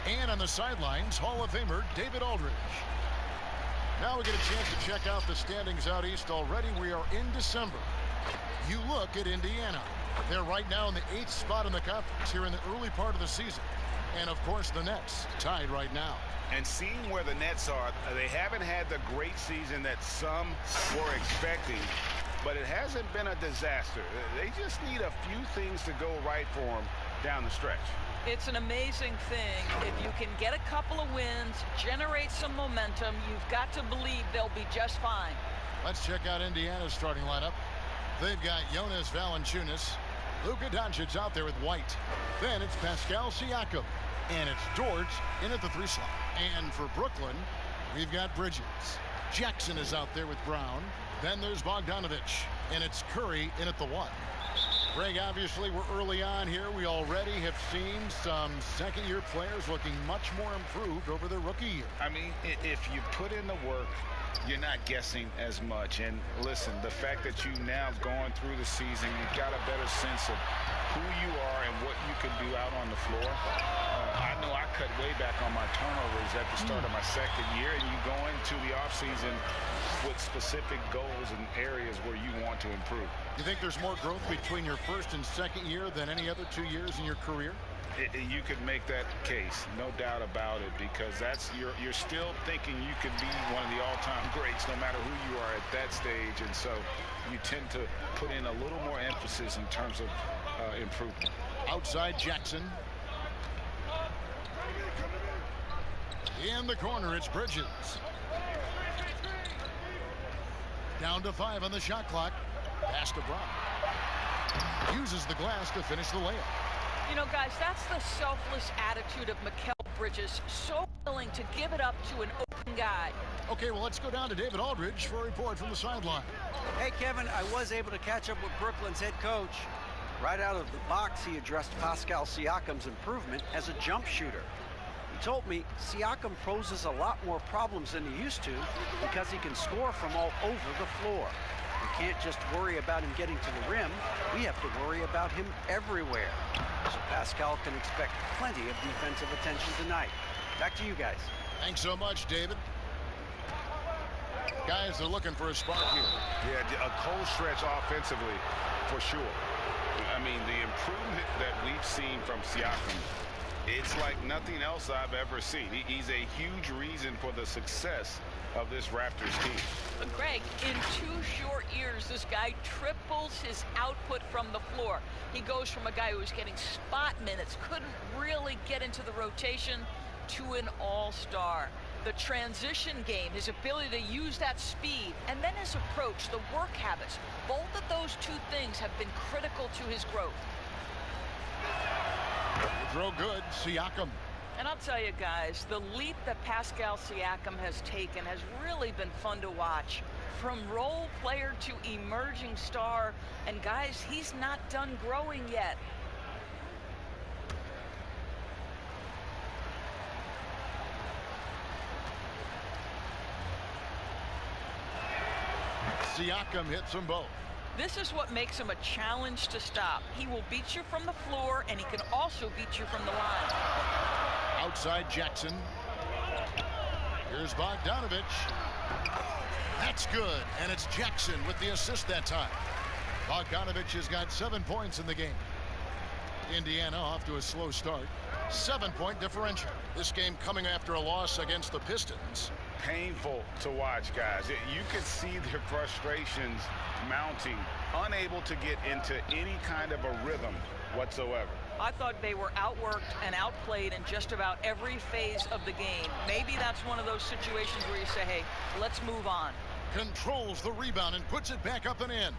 And on the sidelines, Hall of Famer David Aldridge. Now we get a chance to check out the standings out east already. We are in December. You look at Indiana. They're right now in the 8th spot in the conference here in the early part of the season. And, of course, the Nets tied right now. And seeing where the Nets are, they haven't had the great season that some were expecting, but it hasn't been a disaster. They just need a few things to go right for them down the stretch. It's an amazing thing. If you can get a couple of wins, generate some momentum, you've got to believe they'll be just fine. Let's check out Indiana's starting lineup. They've got Jonas Valanciunas, Luka Doncic out there with White. Then it's Pascal Siakam. And it's Dort in at the 3 slot. And for Brooklyn, we've got Bridges. Jackson is out there with Brown. Then there's Bogdanovich. And it's Curry in at the 1. Greg, obviously, we're early on here. We already have seen some second-year players looking much more improved over their rookie year. I mean, if you put in the work, you're not guessing as much. And listen, the fact that you've now gone through the season, you've got a better sense of who you are and what you can do out on the floor. I know I cut way back on my turnovers at the start of my second year, and you go into the offseason with specific goals and areas where you want to improve. You think there's more growth between your first and second year than any other 2 years in your career? You could make that case, no doubt about it, because you're still thinking you could be one of the all-time greats no matter who you are at that stage, and so you tend to put in a little more emphasis in terms of improvement. Outside Jackson. In the corner, it's Bridges. Down to 5 on the shot clock. Pass to Brown. Uses the glass to finish the layup. You know, guys, that's the selfless attitude of Mikal Bridges. So willing to give it up to an open guy. Okay, well, let's go down to David Aldridge for a report from the sideline. Hey, Kevin, I was able to catch up with Brooklyn's head coach. Right out of the box, he addressed Pascal Siakam's improvement as a jump shooter. He told me Siakam poses a lot more problems than he used to because he can score from all over the floor. We can't just worry about him getting to the rim. We have to worry about him everywhere. So Pascal can expect plenty of defensive attention tonight. Back to you guys. Thanks so much, David. Guys, they're looking for a spark here. Yeah, a cold stretch offensively for sure. I mean, the improvement that we've seen from Siakam, it's like nothing else I've ever seen. He's a huge reason for the success of this Raptors team. But Greg, in 2 short years, this guy triples his output from the floor. He goes from a guy who was getting spot minutes, couldn't really get into the rotation, to an all-star. The transition game, his ability to use that speed, and then his approach, the work habits, both of those 2 things have been critical to his growth. Throw good, Siakam. And I'll tell you guys, the leap that Pascal Siakam has taken has really been fun to watch. From role player to emerging star, and guys, he's not done growing yet. Siakam hits them both. This is what makes him a challenge to stop. He will beat you from the floor, and he can also beat you from the line. Outside Jackson. Here's Bogdanovich. That's good, and it's Jackson with the assist that time. Bogdanovich has got 7 points in the game. Indiana off to a slow start. 7-point differential. This game coming after a loss against the Pistons. Painful to watch, guys. You can see their frustrations mounting, unable to get into any kind of a rhythm whatsoever. I thought they were outworked and outplayed in just about every phase of the game. Maybe that's one of those situations where you say, hey, let's move on. Controls the rebound and puts it back up and in.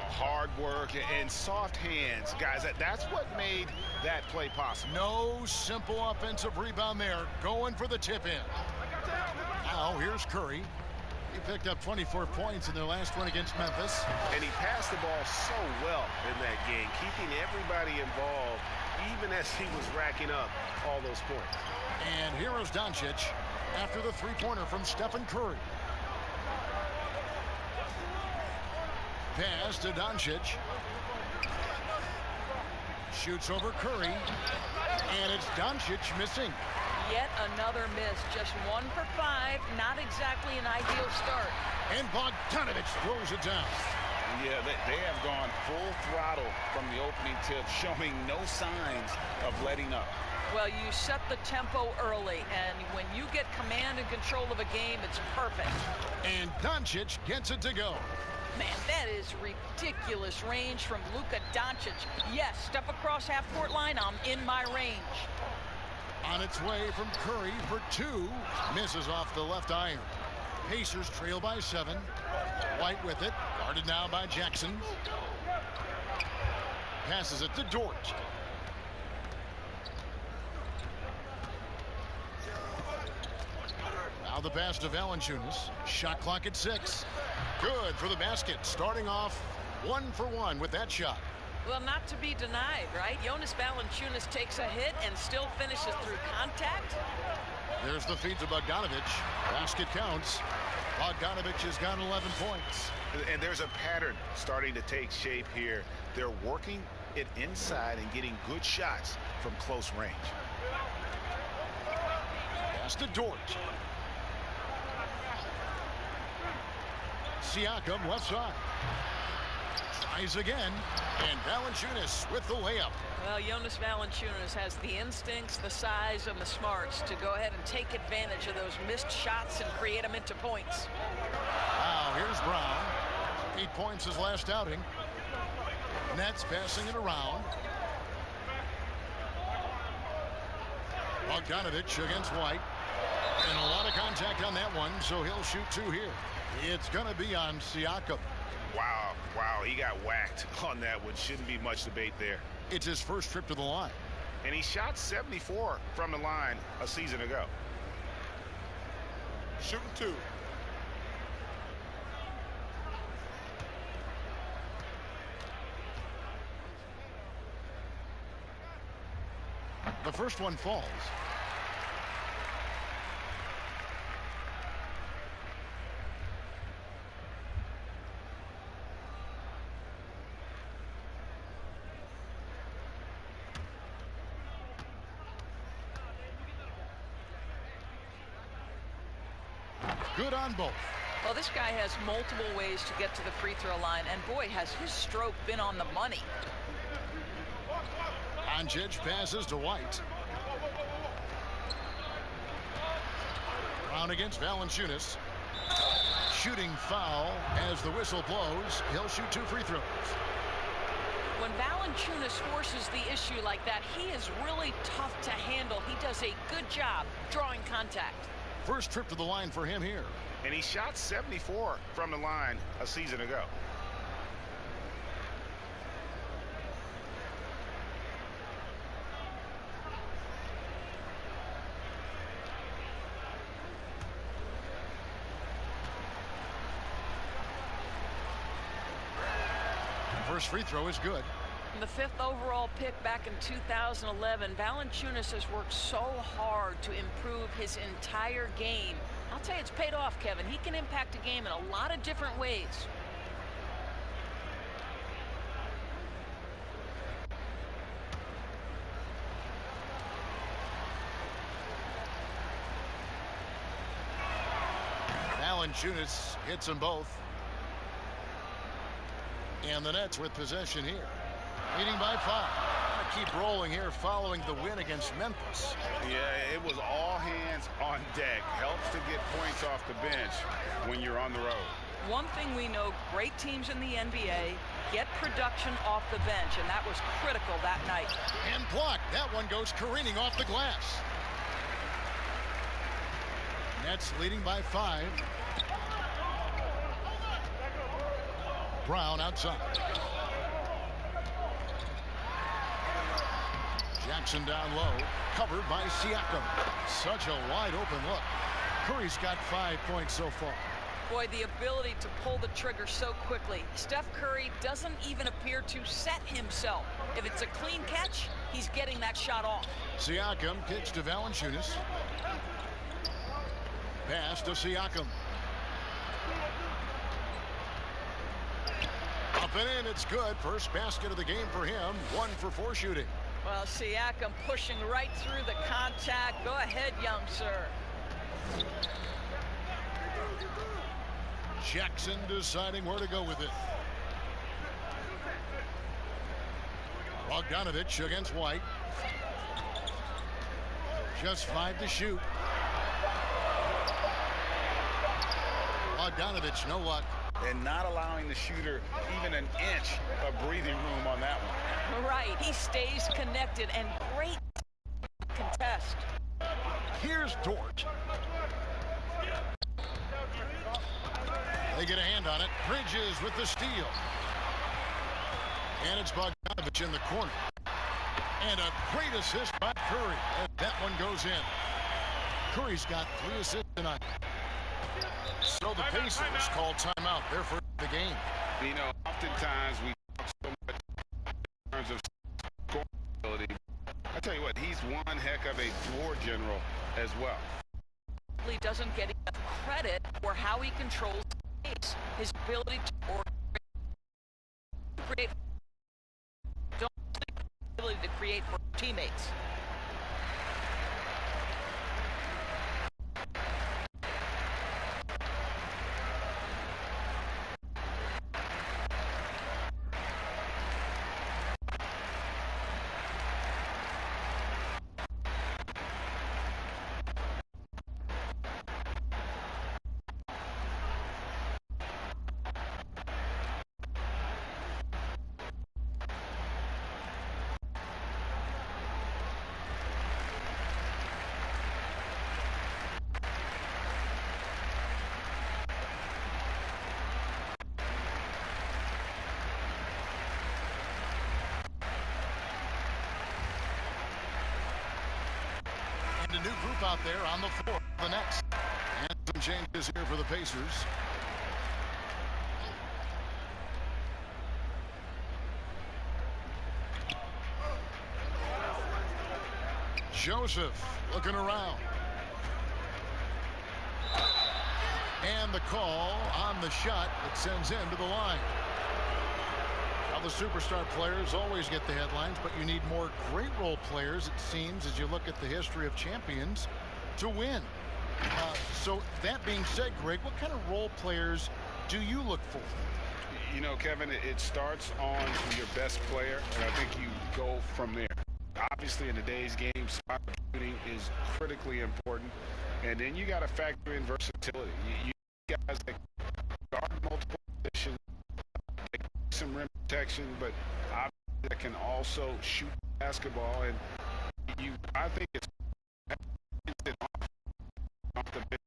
Hard work and soft hands, guys. That's what made that play possible. No simple offensive rebound there. Going for the tip-in. Now here's Curry. He picked up 24 points in their last one against Memphis. And he passed the ball so well in that game, keeping everybody involved, even as he was racking up all those points. And here is Doncic after the three-pointer from Stephen Curry. Pass to Doncic. Shoots over Curry. And it's Doncic missing. Yet another miss. Just 1 for 5. Not exactly an ideal start. And Bogdanovich throws it down. Yeah, they have gone full throttle from the opening tip, showing no signs of letting up. Well, you set the tempo early, and when you get command and control of a game, it's perfect. And Doncic gets it to go. Man, that is ridiculous range from Luka Doncic. Yes, step across half-court line, I'm in my range. On its way from Curry for 2. Misses off the left iron. Pacers trail by 7. White with it. Guarded now by Jackson. Passes it to Dort. Now the pass to Valanciunas. Shot clock at 6. Good for the basket. Starting off 1 for 1 with that shot. Well, not to be denied, right? Jonas Valanciunas takes a hit and still finishes through contact. There's the feed to Bogdanovich. Basket counts. Bogdanovich has got 11 points. And there's a pattern starting to take shape here. They're working it inside and getting good shots from close range. Pass to Dort. Siakam left side. Tries again. And Valanciunas with the layup. Well, Jonas Valanciunas has the instincts, the size, and the smarts to go ahead and take advantage of those missed shots and create them into points. Now here's Brown. 8 points his last outing. Nets passing it around. Bogdanovich against White. And a lot of contact on that one, so he'll shoot 2 here. It's going to be on Siakam. Wow, he got whacked on that one. Shouldn't be much debate there. It's his first trip to the line. And he shot 74 from the line a season ago. Shooting 2. The first one falls. Good on both. Well, this guy has multiple ways to get to the free throw line, and boy, has his stroke been on the money. Doncic passes to White. Brown against Valanciunas. Shooting foul as the whistle blows. He'll shoot 2 free throws. When Valanciunas forces the issue like that, he is really tough to handle. He does a good job drawing contact. First trip to the line for him here. And he shot 74 from the line a season ago. First free throw is good. The 5th overall pick back in 2011, Valanciunas has worked so hard to improve his entire game. I'll tell you, it's paid off, Kevin. He can impact a game in a lot of different ways. Valanciunas hits them both. And the Nets with possession here. Leading by 5. Keep rolling here following the win against Memphis. Yeah, it was all hands on deck. Helps to get points off the bench when you're on the road. One thing we know, great teams in the NBA get production off the bench, and that was critical that night. And blocked. That one goes careening off the glass. Nets leading by 5. Brown outside. Jackson down low, covered by Siakam. Such a wide open look. Curry's got 5 points so far. Boy, the ability to pull the trigger so quickly. Steph Curry doesn't even appear to set himself. If it's a clean catch, he's getting that shot off. Siakam kicks to Valanciunas. Pass to Siakam. Up and in, it's good. First basket of the game for him. 1 for 4 shooting. Well, Siakam pushing right through the contact. Go ahead, young sir. Jackson deciding where to go with it. Bogdanovich against White. Just 5 to shoot. Bogdanovich, no luck. And not allowing the shooter even an inch of breathing room on that one. Right, he stays connected and great contest. Here's Dort. They get a hand on it. Bridges with the steal. And it's Bogdanovich in the corner. And a great assist by Curry. And that one goes in. Curry's got 3 assists tonight. So the Pacers call timeout there for the game. You know, oftentimes we talk so much in terms of scoring ability. I tell you what, he's one heck of a floor general as well. He doesn't get enough credit for how he controls space, his ability to create, ability to create for teammates. A new group out there on the floor. The Nets. And some changes here for the Pacers. Joseph looking around. And the call on the shot that sends him to the line. Now the superstar players always get the headlines, but you need more great role players, it seems, as you look at the history of champions, to win. So that being said, Greg, what kind of role players do you look for? You know, Kevin, it starts on your best player, and I think you go from there. Obviously, in today's game, spot shooting is critically important, and then you got to factor in versatility. You guys that guard multiple positions, some rim protection, but obviously that can also shoot basketball, and I think it's off the bench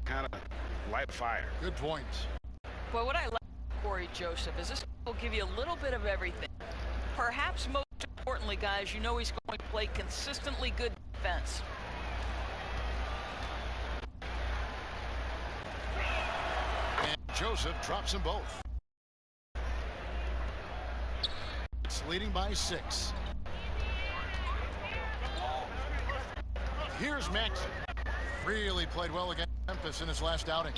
kind of light fire. Good points. Well, what I like Corey Joseph is this will give you a little bit of everything. Perhaps most importantly, guys, you know he's going to play consistently good defense. And Joseph drops them both. It's leading by 6. Here's Maxey. Really played well against Memphis in his last outing.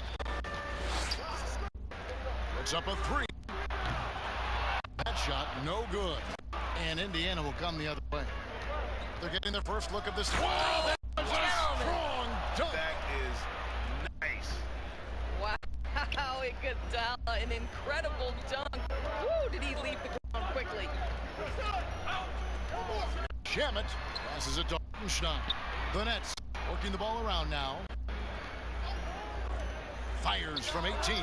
Puts up a 3. That shot no good. And Indiana will come the other way. They're getting their first look at this. Wow, that was a strong dunk. That is nice. Wow, Iguodala, an incredible dunk. Woo, did he leave the ground quickly. Shamet passes it to Hartenstein. The Nets working the ball around now. Fires from 18.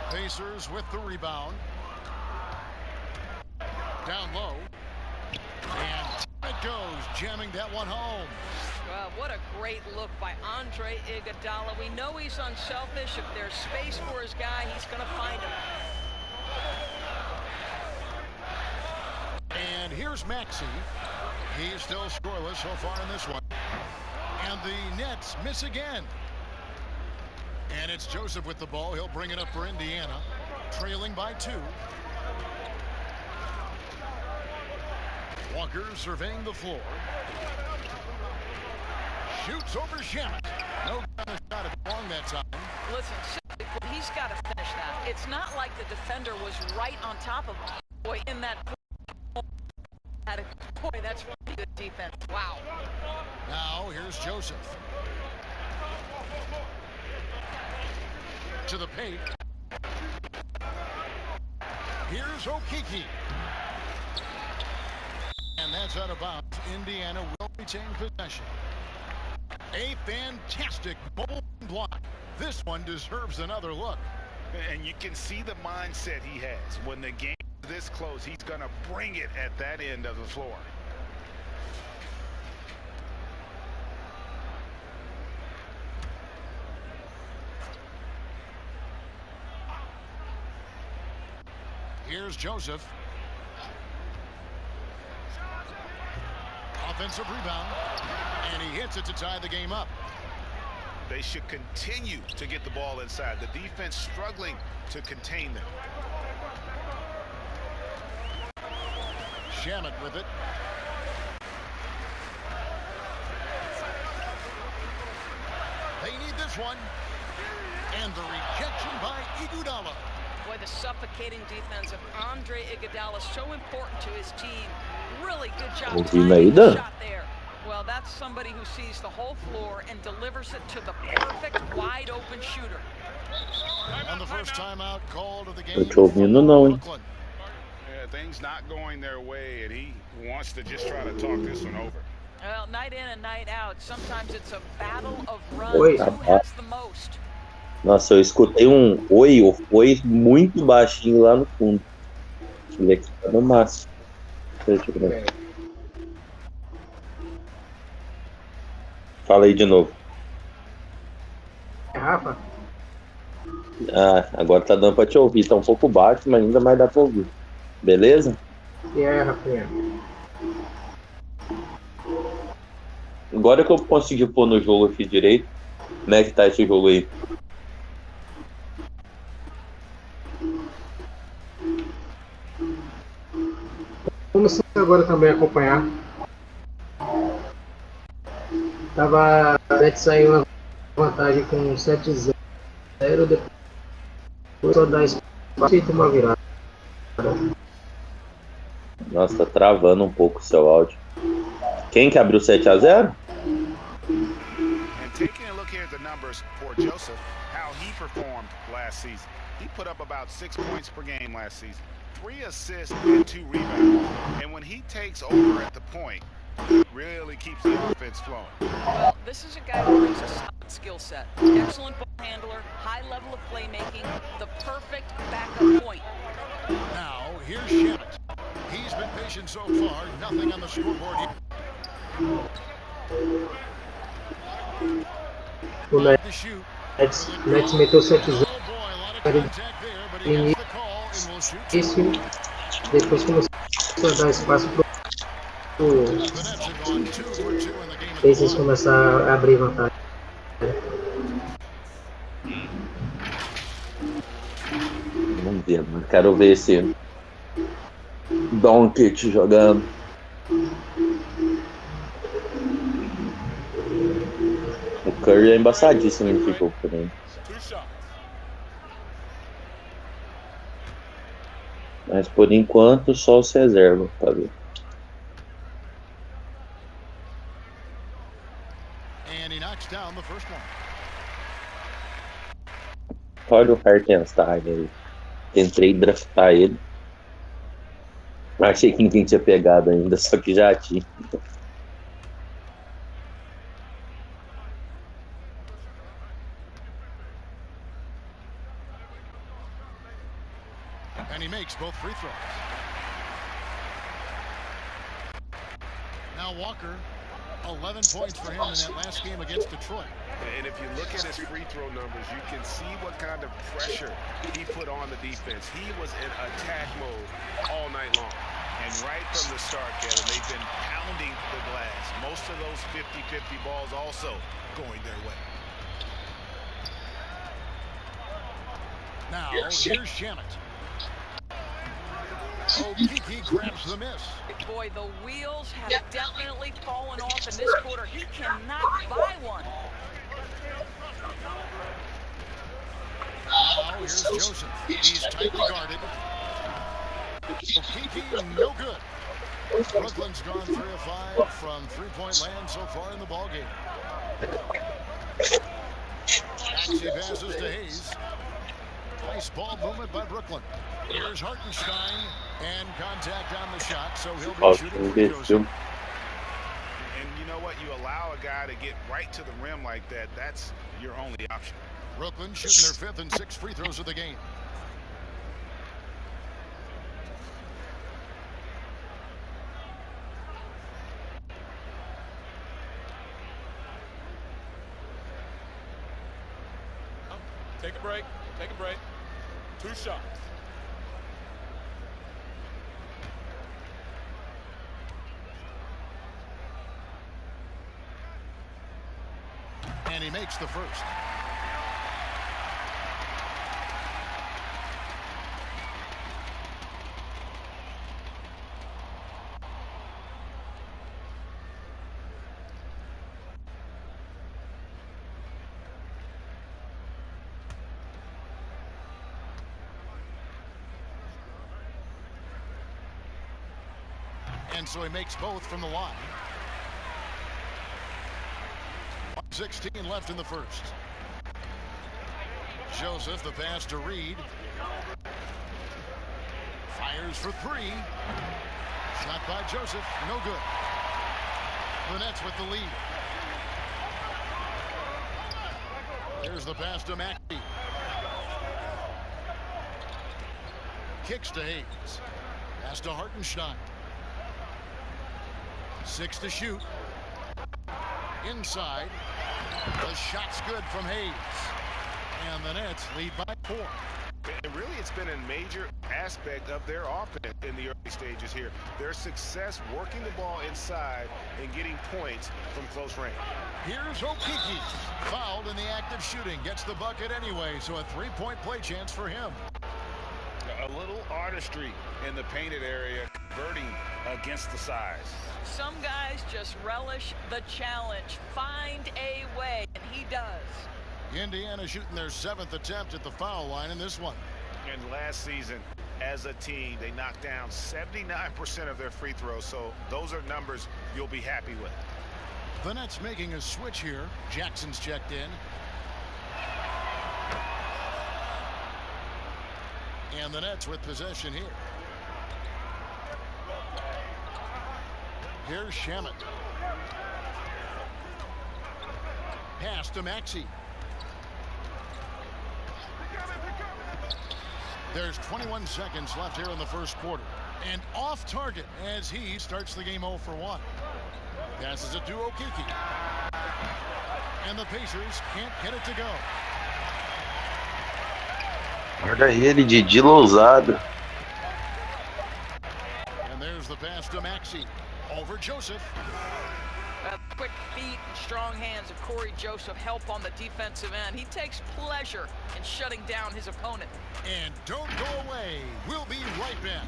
Pacers with the rebound. Down low. And it goes, jamming that one home. Well, what a great look by Andre Iguodala. We know he's unselfish. If there's space for his guy, he's going to find him. And here's Maxey. He's still scoreless so far in this one. And the Nets miss again. And it's Joseph with the ball. He'll bring it up for Indiana, trailing by 2. Walker surveying the floor. Shoots over Shamet. No shot at long that time. Listen, what he He's got to finish that. It's not like the defender was right on top of him. Boy, in that boy, that's really good defense. Wow. Now here's Joseph. To the paint. Here's Okiki. And that's out of bounds. Indiana will retain possession. A fantastic mobile block. This one deserves another look. And you can see the mindset he has. When the game is this close, he's going to bring it at that end of the floor. Here's Joseph. Offensive rebound. And he hits it to tie the game up. They should continue to get the ball inside. The defense struggling to contain them. Shamet with it. They need this one. And the rejection by Iguodala. Boy, the suffocating defense of Andre Iguodala, so important to his team. Really good job timing the shot there. Well, that's somebody who sees the whole floor and delivers it to the perfect wide open shooter. And the first timeout called of the game. Yeah, things not going their way, and he wants to just try to talk this one over. Well, night in and night out, sometimes it's a battle of runs. Who has the most? Nossa, eu escutei um oi muito baixinho lá no fundo. Deixa eu ver aqui, tá no máximo. Deixa eu ver. Fala aí de novo. Rafa? Ah, agora tá dando pra te ouvir. Tá um pouco baixo, mas ainda mais dá pra ouvir. Beleza? E aí, Rafinha? Agora que eu consegui pôr no jogo aqui direito, como é que tá esse jogo aí? Começando agora também a acompanhar. Tava a net saiu na vantagem com 7-0, depois só dá espaço e uma virada. Nossa, tá travando um pouco o seu áudio. Quem que abriu 7-0? And taking a look here at the numbers for Joseph, how he performed last season. He put up about 6 points per game last season, 3 assists and 2 rebounds. And when he takes over at the point, really keeps the offense flowing. Well, this is a guy who brings a solid skill set. Excellent ball handler, high level of playmaking, the perfect backup point. Now, here's Shamet. He's been patient so far. Nothing on the scoreboard yet. O Nets meteu 7-0 no início, depois começou a dar espaço para eles começar a abrir vantagem. Vamos ver, mano. Quero ver esse Doncic jogando. O Curry é embaçadíssimo em jogo também. Mas por enquanto só os reserva para ver. Olha o Hartenstein aí. Tentei draftar ele. Achei que ninguém tinha pegado ainda, só que já tinha. And he makes both free throws. Now Walker, 11 points for him in that last game against Detroit. And if you look at his free throw numbers, you can see what kind of pressure he put on the defense. He was in attack mode all night long. And right from the start, Kevin, they've been pounding the glass. Most of those 50-50 balls also going their way. Now, here's Shamet. Okiki grabs the miss. Boy, the wheels have definitely fallen off in this quarter. He cannot buy one. Now here's Joseph. He's tightly guarded. Kiki, no good. Brooklyn's gone 3 of 5 from three-point land so far in the ballgame. Maxey passes to Hayes. Nice ball movement by Brooklyn. Here's Hartenstein, and contact on the shot, so he'll be shooting free throws. And you know what? You allow a guy to get right to the rim like that, that's your only option. Brooklyn shooting their 5th and 6th free throws of the game. Take a break. Take a break. 2 shots. And he makes the first. And so he makes both from the line. 16 left in the first. Joseph, the pass to Reed. Fires for 3. Shot by Joseph, no good. The Nets with the lead. Here's the pass to Maxey. Kicks to Hayes. Pass to Hartenstein. 6 to shoot. Inside. The shot's good from Hayes. And the Nets lead by 4. And really, it's been a major aspect of their offense in the early stages here. Their success working the ball inside and getting points from close range. Here's Okiki. Fouled in the act of shooting. Gets the bucket anyway, so a 3-point play chance for him. A little artistry in the painted area, converting against the size. Some guys just relish the challenge. Find a way, and he does. Indiana shooting their 7th attempt at the foul line in this one. And last season, as a team, they knocked down 79% of their free throws, so those are numbers you'll be happy with. The Nets making a switch here. Jackson's checked in. And the Nets with possession here. Here's Shamet. Pass to Maxey. There's 21 seconds left here in the first quarter. And off target as he starts the game 0 for 1. Passes it to Okiki. And the Pacers can't get it to go. Olha ele, Didi Lousada. And there's the pass to Maxey. Over Joseph. Quick feet and strong hands of Corey Joseph help on the defensive end. He takes pleasure in shutting down his opponent. And don't go away. We'll be right back.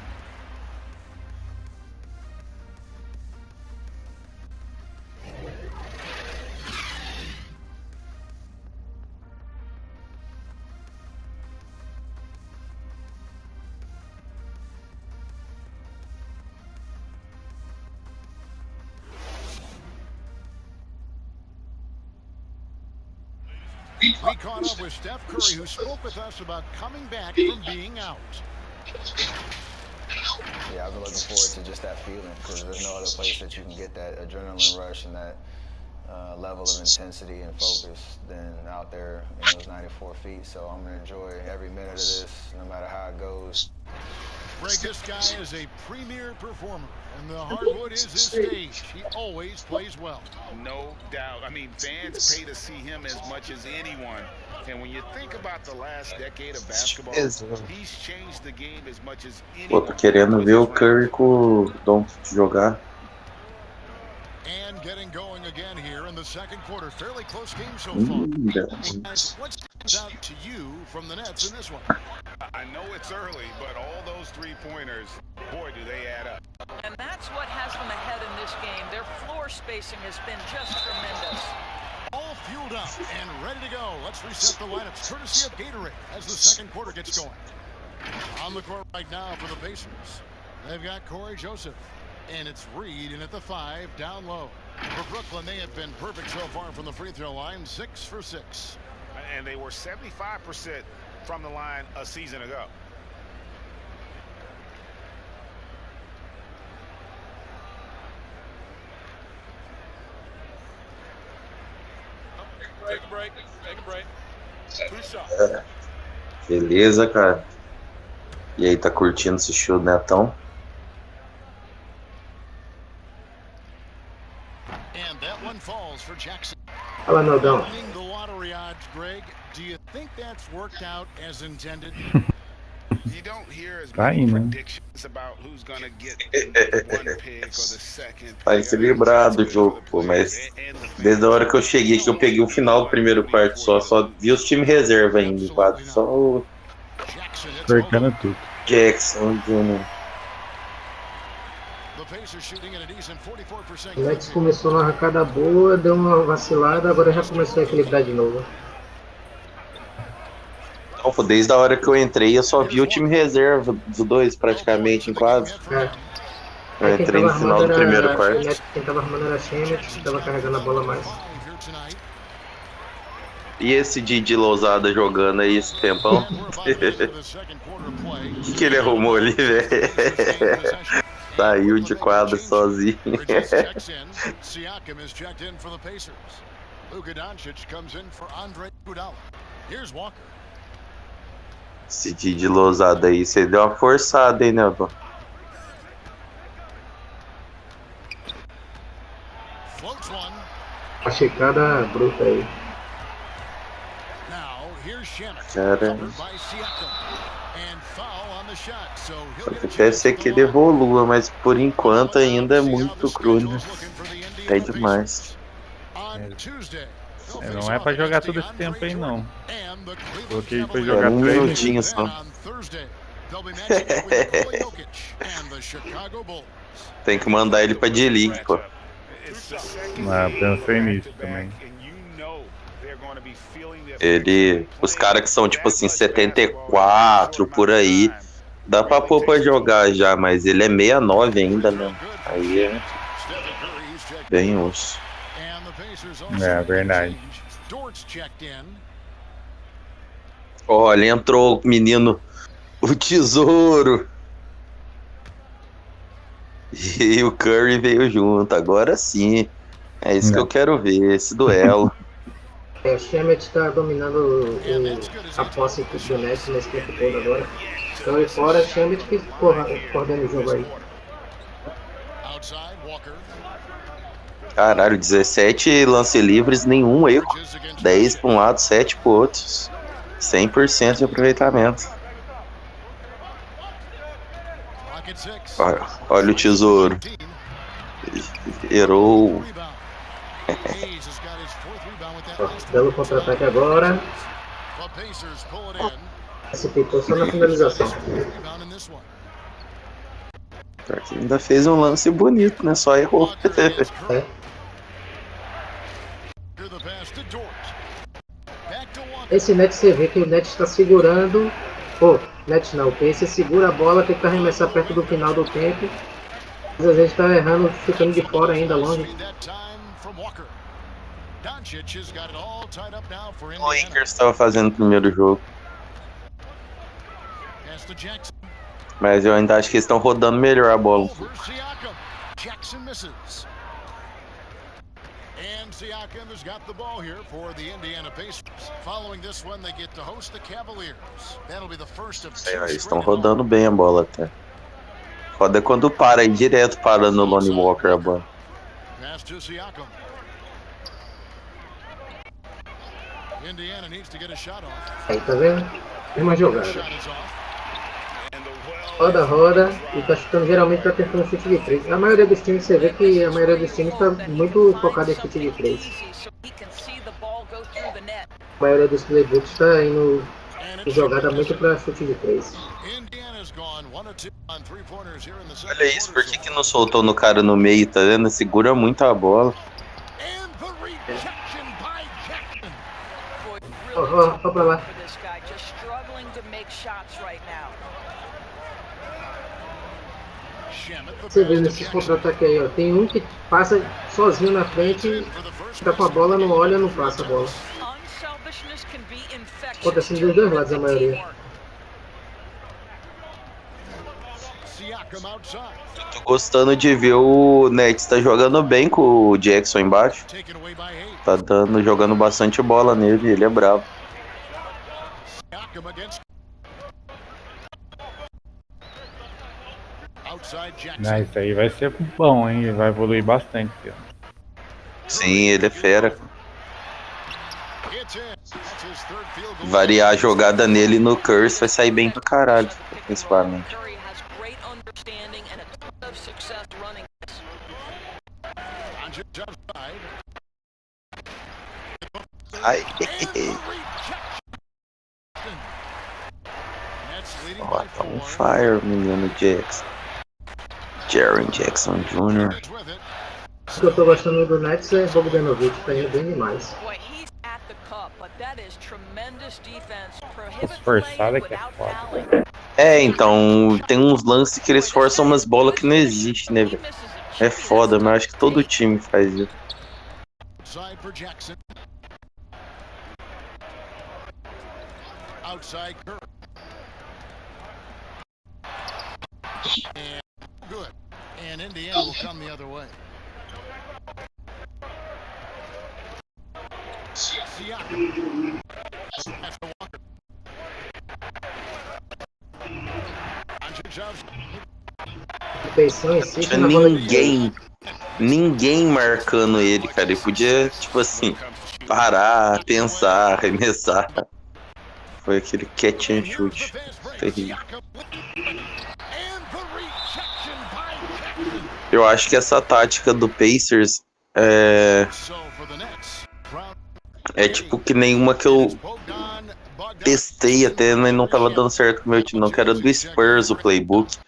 We caught up with Steph Curry, who spoke with us about coming back from being out. Yeah, I've been looking forward to just that feeling because there's no other place that you can get that adrenaline rush and that level of intensity and focus than out there in those 94 feet. So I'm going to enjoy every minute of this, no matter how it goes. Greg, this guy is a premier performer, and the hardwood is his stage. He always plays well. No doubt. I mean, fans pay to see him as much as anyone. And when you think about the last decade of basketball, he's changed the game as much as anyone. Pô, tô querendo ver o Curry com o Doncic jogar. And getting going again here in the second quarter. Fairly close game so far. Guys, what stands out to you from the Nets in this one? I know it's early, but all those three-pointers, boy, do they add up. And that's what has them ahead in this game. Their floor spacing has been just tremendous. All fueled up and ready to go. Let's reset the lineups courtesy of Gatorade as the second quarter gets going. On the court right now for the Pacers, they've got Corey Joseph, and it's Reed in at the 5 down low. For Brooklyn, they have been perfect so far from the free throw line, 6 for 6. And they were 75% from the line a season ago. Take a break. Take a break. 2 shots. Beleza, cara. E aí, tá curtindo esse show do Netão? And that one falls for Jackson. Fala, Naldão. Winning the lottery odds, Greg. Do you think that's worked out as intended? You don't hear as Tá many aí, né? predictions about who's gonna get one pick or the second. Tá equilibrado o jogo, pô, mas desde a hora que eu cheguei, que eu peguei o final do primeiro quarto só vi os times reserva ainda em quadro, só o Cercando tudo. Jackson Jr. O Nets começou numa arrancada boa, deu uma vacilada, agora já começou a equilibrar de novo. Então, pô, desde a hora que eu entrei, eu só vi o time reserva do 2 praticamente em quadro. Eu entrei no final do primeiro quarto. Quem tava arrumando era a Shemet, que tava carregando a bola mais. E esse Didi Lousada jogando aí esse tempão? O que ele arrumou ali, velho? Saiu de quadro sozinho. Esse Didi Lousada aí, você deu uma forçada, hein, Nelton? A checada bruta aí. Cara, deve ser que ele evolua, mas por enquanto ainda é muito cru, né? É demais. Não é pra jogar todo esse tempo aí, não. Coloquei pra jogar um 3 minutinho só. Tem que mandar ele pra D-League, pô. Ah, pensei nisso também. Os caras que são tipo assim 74 por aí, dá pra pôr pra jogar já, mas ele é 69 ainda, né? Aí é bem osso. É verdade. Olha, entrou o menino, o tesouro. E o Curry veio junto, agora sim. É isso que eu quero ver, esse duelo. O Shemet tá dominando a posse do Nets nesse tempo todo agora. Então aí fora, Shemet que coordena o jogo aí. Caralho, 17 lance livres, nenhum erro. 10 para um lado, 7 pro outro. 100% de aproveitamento. Olha o tesouro. Errou. Belo contra-ataque agora. Se picou só na finalização. Ainda fez um lance bonito, né? Só errou. É. Esse Nets você vê que o Nets está segurando. Nets não, o Pace segura a bola, tenta arremessar perto do final do tempo. Mas às vezes está errando, ficando de fora ainda longe. O Lakers estava fazendo o primeiro jogo. Mas eu ainda acho que eles estão rodando melhor a bola. Siakam has got the ball here for the Indiana Pacers. Following this one, they get to host the Cavaliers. That'll be the first of two. Eles estão rodando bem a bola até. Foda é quando para aí direto parando no Lonnie Walker a bola. Pass to Siakam. Indiana needs to get a shot off. Aí, tá vendo? Mesma jogada. Roda e tá chutando, geralmente tá tentando chute de 3. A maioria dos times, você vê que a maioria dos times tá muito focada em chute de 3. A maioria dos playbooks tá indo em jogada muito pra chute de 3. Olha isso, por que não soltou no cara no meio, tá vendo? Segura muito a bola. Ó pra lá. Você vê nesses contra-ataques aí, ó. Tem um que passa sozinho na frente, tá com a bola, não olha, não passa a bola. Acontecendo dos dois lados a maioria. Tô gostando de ver o Nets tá jogando bem com o Jackson embaixo. Tá jogando bastante bola nele, ele é brabo. Isso aí vai ser bom, hein? Ele vai evoluir bastante. Ó. Sim, ele é fera. Variar a jogada nele no Curse vai sair bem pra caralho, principalmente. Ai. Ó, tá on fire, menino Jackson. Jaren Jackson Jr. O que eu tô gostando do Nets é Bogdanovic, tá indo bem demais. Os forçados que é foda. É, então, tem uns lances que eles forçam umas bolas que não existem, né, velho? É foda, mas acho que todo time faz isso. Outside Curry. And good. And Indiana will come the other way. Siakam. Ninguém marcando ele, cara. Ele podia, tipo assim, parar, pensar, arremessar. Foi aquele catch and shoot terrível. Eu acho que essa tática do Pacers é tipo que nenhuma que eu testei até, mas não tava dando certo com o meu time, não, que era do Spurs, o playbook.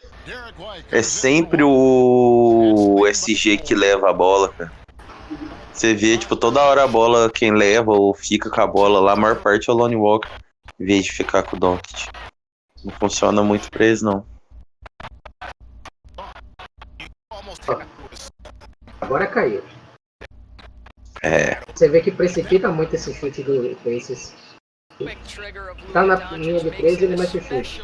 É sempre o SG que leva a bola, cara. Você vê, tipo, toda hora a bola, quem leva ou fica com a bola lá, a maior parte é o Lonnie Walker, em vez de ficar com o Doncic. Não funciona muito pra eles, não. Agora caiu. É. Você vê que precipita muito esse chute do Pacers. Tá na linha de 13 e ele mete o chute.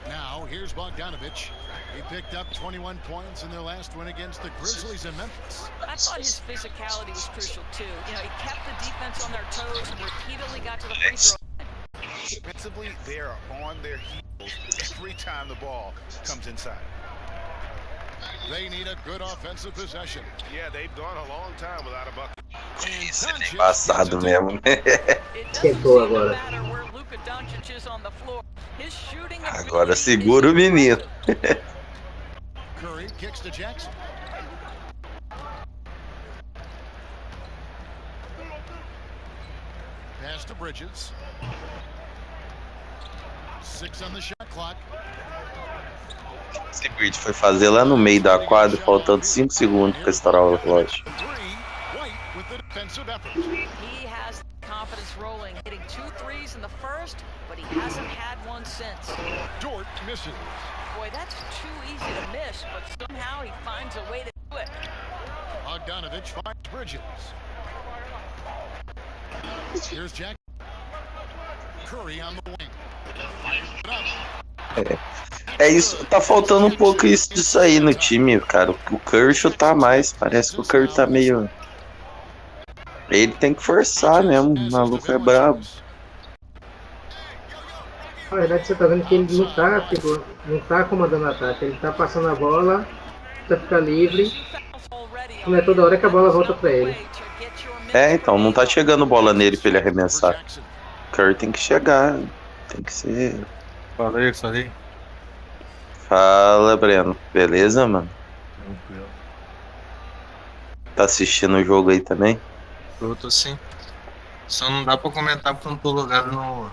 Now here's Bogdanovic. He picked up 21 points in their last win against the Grizzlies in Memphis. I thought his physicality was crucial too. You know, he kept the defense on their toes and repeatedly got to the free throw. Defensively, they are on their heels every time the ball comes inside. They need a good offensive possession. Yeah, they've gone a long time without a bucket. Isso é embaçado mesmo, né? Esquentou agora. Agora segura o menino. Curry kicks to Jackson. Pass to Bridges. 6 on the shot clock. Esse Bridge foi fazer lá no meio da quadra, faltando 5 segundos para estourar o relógio. He has confidence rolling, hitting 2 threes in the first, but he hasn't had one since. Dort misses. Boy, that's too easy to miss, but somehow he finds a way to do it. Bogdanovic finds Bridges. Here's Jack. Curry on the wing. Fires it up. É isso, tá faltando um pouco disso aí no time, cara. O Curry chutar mais, parece que o Curry tá meio... Ele tem que forçar mesmo, o maluco é brabo. Na verdade você tá vendo que ele não tá, tipo, não tá comandando o ataque, ele tá passando a bola pra ficar livre. Não é toda hora que a bola volta pra ele. É, então, não tá chegando bola nele pra ele arremessar. O Curry tem que chegar, tem que ser... Fala aí, isso aí. Fala, Breno. Beleza, mano? Tranquilo. Tá assistindo o jogo aí também? Eu tô sim. Só não dá pra comentar porque eu não tô logado no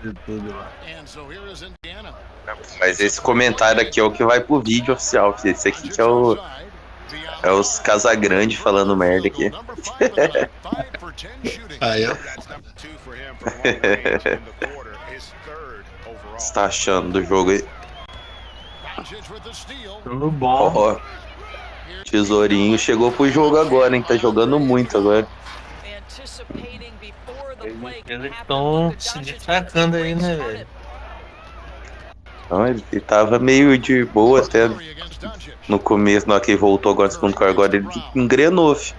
YouTube lá. Mas esse comentário aqui é o que vai pro vídeo oficial, filho. Esse aqui que é É os Casagrande falando merda aqui. Aí, ó. O que você tá achando do jogo aí? Tudo bom. Ó, Tesourinho chegou pro jogo agora, hein? Tá jogando muito agora. Eles estão se destacando aí, né, velho? Então, ele tava meio de boa até no começo, na hora que voltou agora no segundo quarto, agora ele engrenou, fi.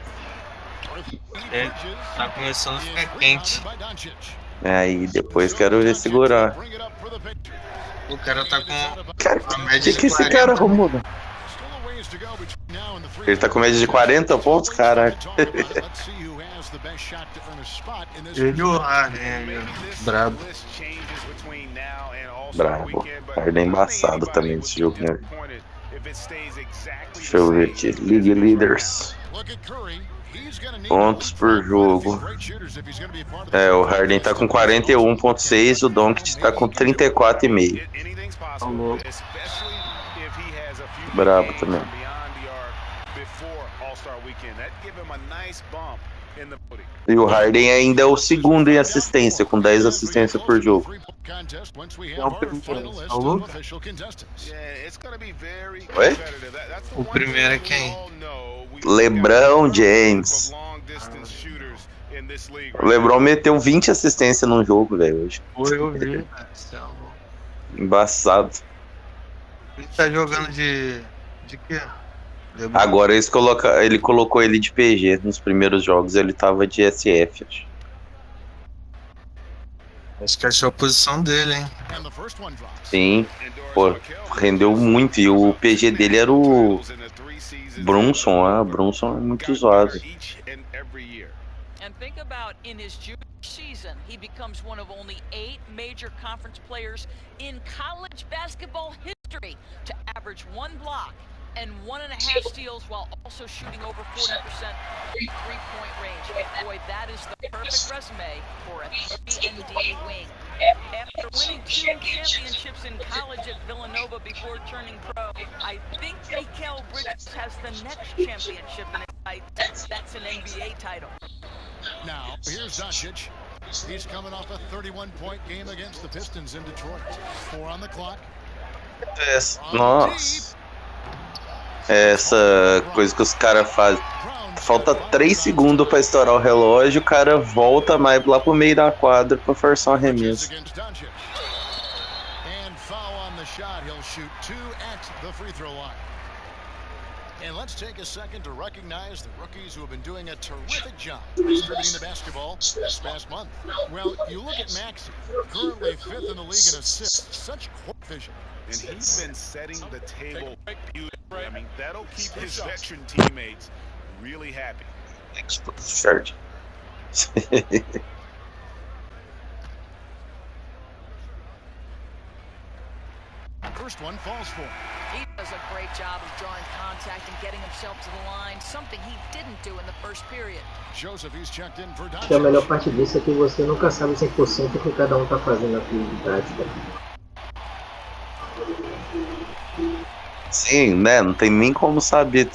É, tá começando a ficar quente. Aí depois quero ver segurar. O cara tá com Cara, a o média de esse 40. cara arrumou, velho? Ele tá com média de 40 pontos, caralho. Ele e o Harden aí, ó. Brabo. Bravo. Harden embaçado também esse jogo, né? Deixa eu ver aqui. League Leaders. Pontos por jogo. É, o Harden tá com 41,6, o Doncic tá com 34,5. Tá louco. Brabo também. E o Harden ainda é o segundo em assistência, com 10 assistências por jogo. É o primeiro. É o Luka? Oi? O primeiro é quem? LeBron James. O LeBron meteu 20 assistências num jogo, velho, hoje. Foi, eu vi. Embaçado. Ele tá jogando de quê? LeBron? Agora ele colocou ele de PG. Nos primeiros jogos ele tava de SF, acho. Acho que achou a posição dele, hein? Sim, pô, rendeu muito. E o PG dele era o Brunson. Ah, Brunson é muito zoado. And think about in his junior season, he becomes one of only 8 major conference players in college basketball history to average 1 block and 1.5 steals while also shooting over 40% three-point range. Boy, that is the perfect resume for a 3-and-D wing. After winning 2 championships in college at Villanova before turning pro, I think Mikal Bridges has the next championship in his sights. That's an NBA title. Now, here's Doncic. He's coming off a 31-point game against the Pistons in Detroit. 4 on the clock. Nossa. Essa coisa que os caras fazem. Falta 3 segundos pra estourar o relógio, o cara volta mais lá pro meio da quadra pra forçar um arremesso. And foul on the shot. He'll shoot 2 at the free throw line. And let's take a second to recognize the rookies who have been doing a terrific job distributing the basketball this past month. Well, you look at Maxey, currently 5th in the league in assists. Such court vision. And he's been setting the table beautifully. I mean, that'll keep his veteran teammates really happy. Shirt. First one falls for him. He does a great job of drawing contact and getting himself to the line, something he didn't do in the first period. Joseph, he's checked in for Acho que a melhor parte disso é que você nunca sabe 100% o que cada um tá fazendo na atividade. Sim, né? Não tem nem como saber.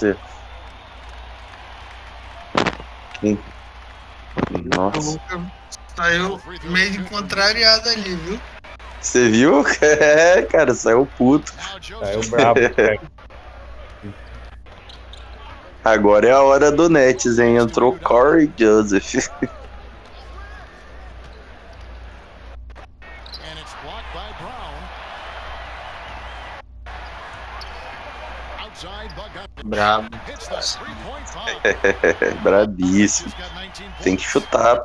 Nossa. Saiu meio de contrariado ali, viu? Você viu? É, cara, saiu puto. Saiu brabo. Agora é a hora do Nets, hein? Entrou Corey Joseph. Brabo. Brabíssimo. Tem que chutar.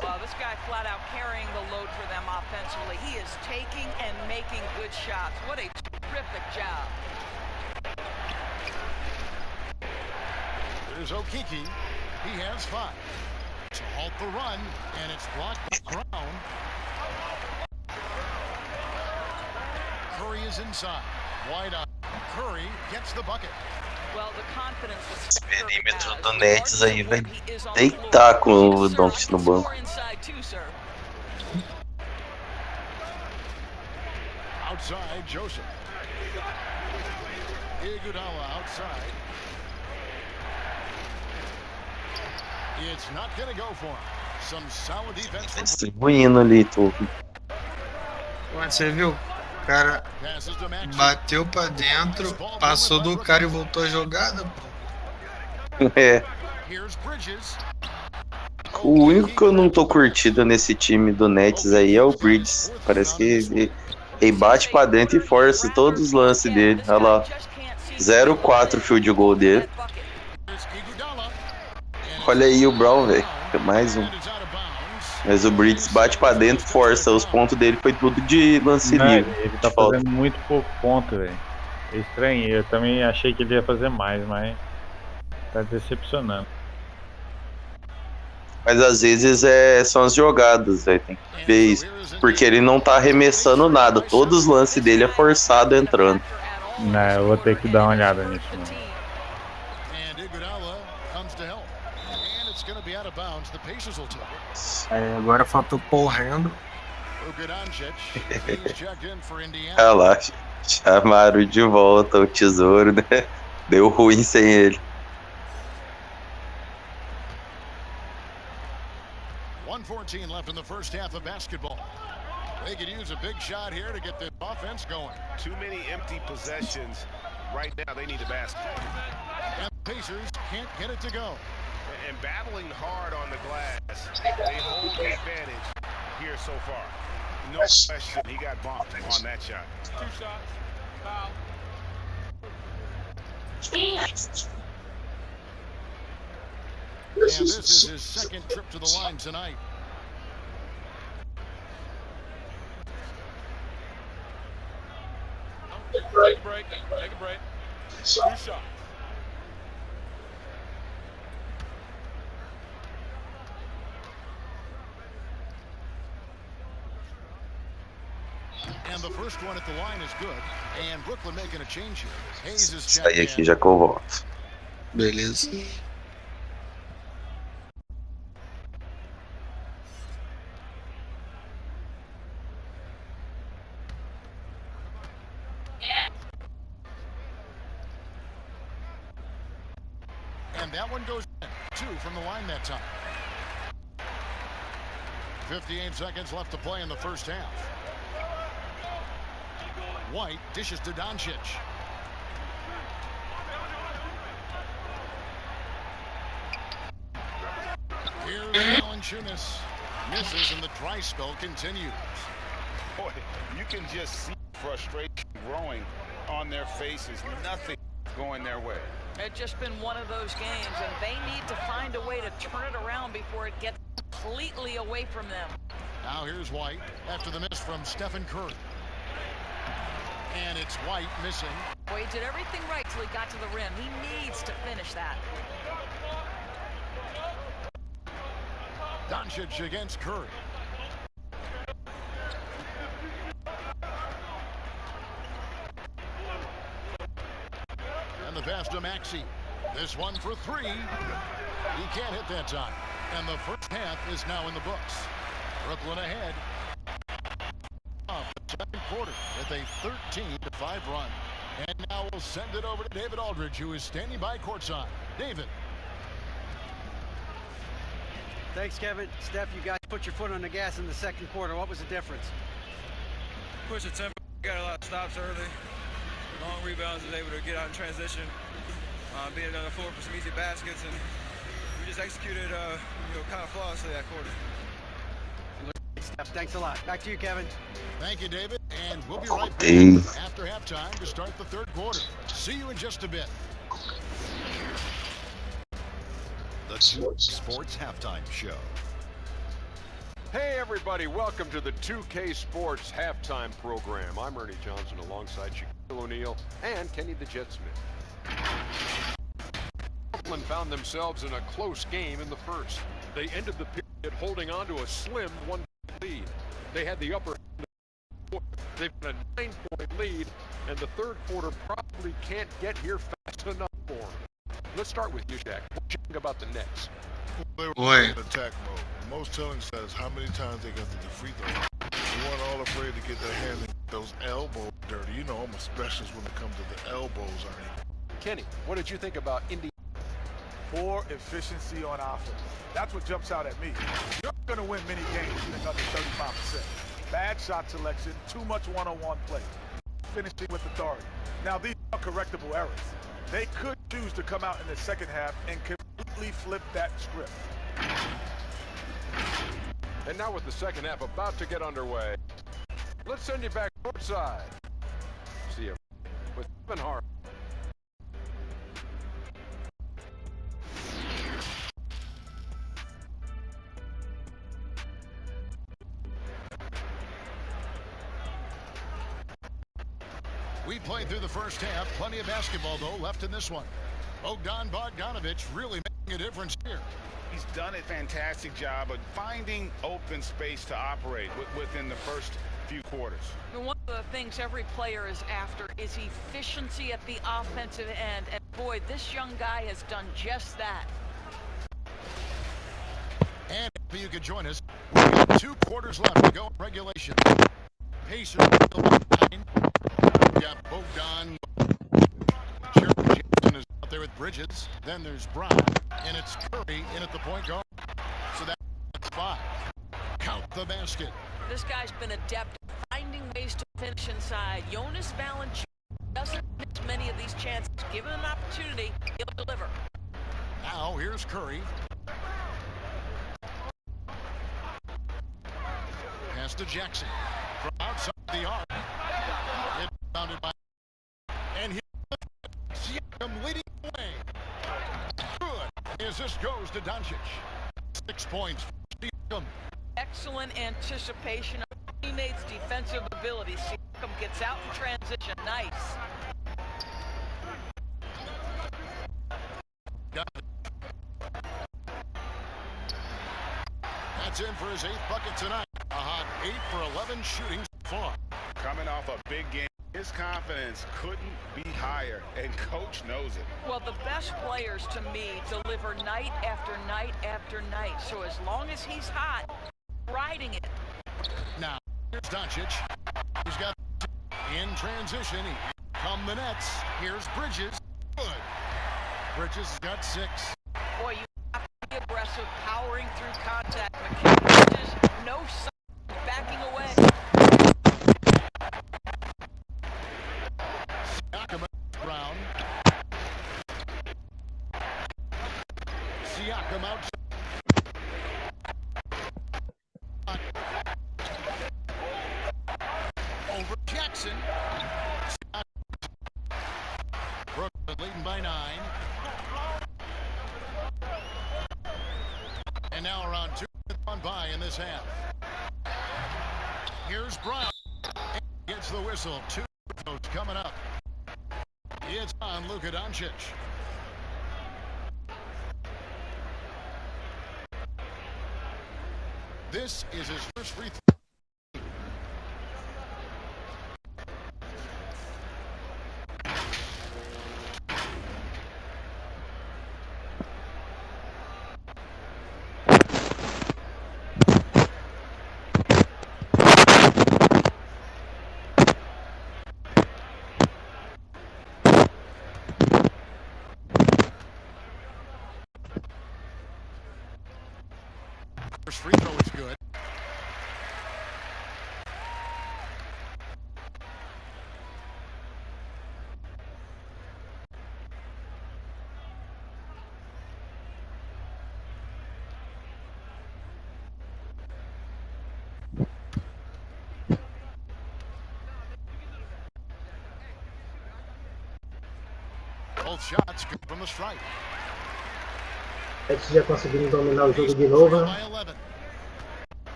There's Okiki. He has 5. To halt the run, and it's blocked by Brown. Curry is inside. Wide out. Curry gets the bucket. Esse perímetro do Nets aí vai deitar com o Doncic no banco. Outside, Joseph. Iguodala outside. It's not going to go for him. Some solid defense. Distribuindo ali tudo. Você viu? O cara bateu pra dentro, passou do cara e voltou a jogada, pô. É. O único que eu não tô curtindo nesse time do Nets aí é o Bridges. Parece que ele bate pra dentro e força todos os lances dele. Olha lá. 0-4 field goal dele. Olha aí o Brown, velho. Mais um. Mas o Bridges bate pra dentro, força. Os pontos dele foi tudo de lance livre. Ele tá fazendo muito pouco ponto, velho. É estranho. Eu também achei que ele ia fazer mais, mas tá decepcionando. Mas às vezes são as jogadas, velho. Tem que ver isso. Porque ele não tá arremessando nada. Todos os lances dele é forçado entrando. Não, eu vou ter que dar uma olhada nisso, mano. Agora faltou correndo. Olha lá, chamaram de volta o tesouro, né? Deu ruim sem ele. 1:14 left in the first half of basketball. They could use a big shot here to get the offense going. Too many empty possessions. Right now, they need a basket. And the Pacers can't get it to go. And battling hard on the glass, they hold the advantage here so far. No question, he got bumped on that shot. 2 shots. Foul. And this is his second trip to the line tonight. Take a break. Take a break. 2 shots. And the first one at the line is good. And Brooklyn making a change here. Hayes is checked in. Aqui já que eu volto. Beleza. And that one goes in. 2 from the line that time. 58 seconds left to play in the first half. White dishes to Doncic. Here's Valanciunas. Misses and the dry spell continues. Boy, you can just see frustration growing on their faces. Nothing going their way. It's just been one of those games, and they need to find a way to turn it around before it gets completely away from them. Now here's White after the miss from Stephen Curry. And it's White missing. Boy, he did everything right till he got to the rim. He needs to finish that. Doncic against Curry. And the pass to Maxey. This one for 3. He can't hit that time. And the first half is now in the books. Brooklyn ahead. The second quarter with a 13-5 run. And now we'll send it over to David Aldridge, who is standing by courtside. David. Thanks, Kevin. Steph, you guys put your foot on the gas in the second quarter. What was the difference? Push the tempo. Got a lot of stops early. Long rebounds, was able to get out in transition. Being on the floor for some easy baskets, and we just executed, kind of flawlessly that quarter. Thanks a lot. Back to you, Kevin. Thank you, David. And we'll be right back after halftime to start the third quarter. See you in just a bit. The Sports Halftime Show. Hey, everybody. Welcome to the 2K Sports Halftime Program. I'm Ernie Johnson alongside Shaquille O'Neal and Kenny the Jet Smith. Brooklyn found themselves in a close game in the first. They ended the period holding on to a slim 1-point lead. They had the upper hand. They've got a 9-point lead, and the third quarter probably can't get here fast enough for them. Let's start with you, Shaq. What do you think about the Nets? They were in attack mode. The most telling stat is how many times they got to the free throw. They weren't all afraid to get their hand in those elbows dirty. You know, I'm a specialist when it comes to the elbows. Kenny, what did you think about Indy? poor efficiency on offense. That's what jumps out at me. You're not going to win many games shooting under 35%. Bad shot selection, too much one-on-one play, finishing with authority. Now, these are correctable errors. They could choose to come out in the second half and completely flip that script. And now with the second half about to get underway, let's send you back courtside. See you with Kevin Hart. We played through the first half. Plenty of basketball, though, left in this one. Bogdanovich really making a difference here. He's done a fantastic job of finding open space to operate within the first few quarters. One of the things every player is after is efficiency at the offensive end. And boy, this young guy has done just that. And if you could join us, we've got 2 quarters left to go in regulation. Pacers still behind. We've got Bogdan. Jackson is out there with Bridges. Then there's Brown. And it's Curry in at the point guard. So that's 5. Count the basket. This guy's been adept at finding ways to finish inside. Jonas Valanciunas doesn't miss many of these chances. Given an opportunity, he'll deliver. Now here's Curry. Pass to Jackson. From outside the arc. It's bounded by. And here's Siakam leading the way. Good. Assist goes to Doncic. 6 points. Siakam. Excellent anticipation of teammates' defensive ability. Siakam gets out in transition. Nice. That's in for his 8th bucket tonight. A hot 8 for 11 shooting so far. Coming off a big game, his confidence couldn't be higher, and coach knows it. Well, the best players to me deliver night after night after night. So as long as he's hot, riding it. Now, here's Doncic. He's got in transition. Here come the Nets. Here's Bridges. Good. Bridges has got 6. Boy, you have to be aggressive, powering through contact. McKinney Bridges, no sign, backing away. Siakam, Brown. Siakam outside. Over Jackson. Brooklyn leading by 9. And now around 2 minutes gone by in this half. Here's Brown. Gets the whistle. 2 minutes coming up. It's on Luka Doncic. This is his first free throw. First free throw is good. Both shots good from the strike. Nets já conseguiram dominar o jogo de novo.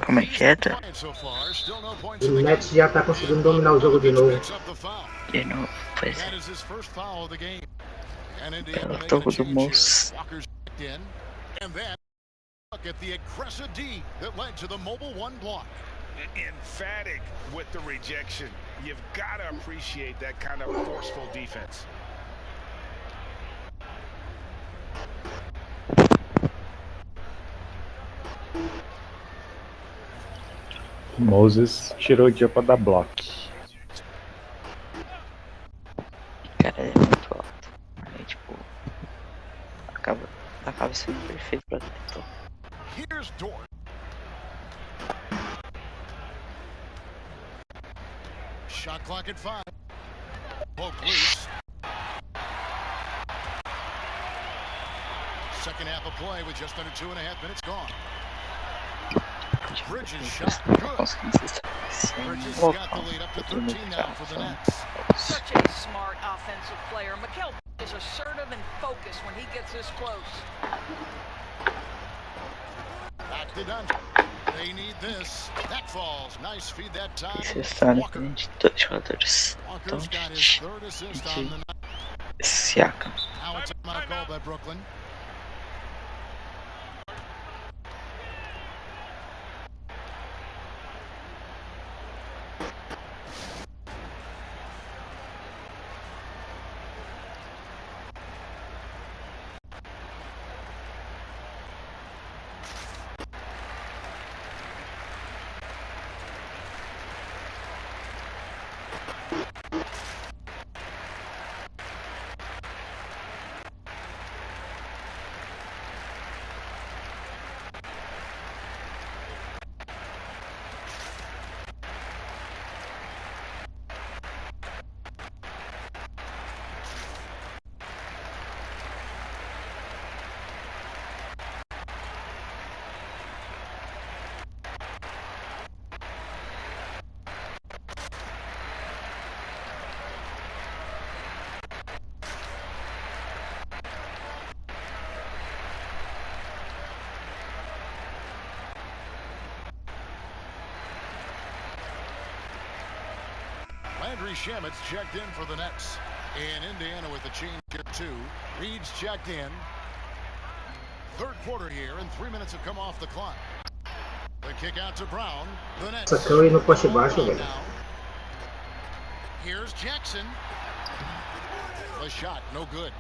Como é que é, tá? O Nets já tá conseguindo dominar o jogo de novo. De novo, pois é. Pelo toco do moço. At the aggressive D that led to the mobile 1 block. Emphatic with the rejection. You've got to appreciate that kind of forceful defense. Moses tirou o dia pra dar bloco. passe perfeito pra Cleiton. Here's Dort. Shot clock at 5. Poke loose. Second half of play with just under 2.5 minutes gone. Bridges shot good. Bridges got the lead up to 13 now for the Nets. Such a smart offensive player. Mikal is assertive and focused when he gets this close. Back to Dunn. They need this. That falls. Nice feed that time. Esse estado depende de dois jogadores. Walker's got his third assist on the night. Siakam. Now it's a timeout call by Brooklyn. Landry Shamit's checked in for the Nets. And Indiana with the change here too. Reed's checked in. Third quarter here, and 3 minutes have come off the clock. The kick out to Brown. The Nets. Curry no poste baixo, velho. Here's Jackson. The shot, no good.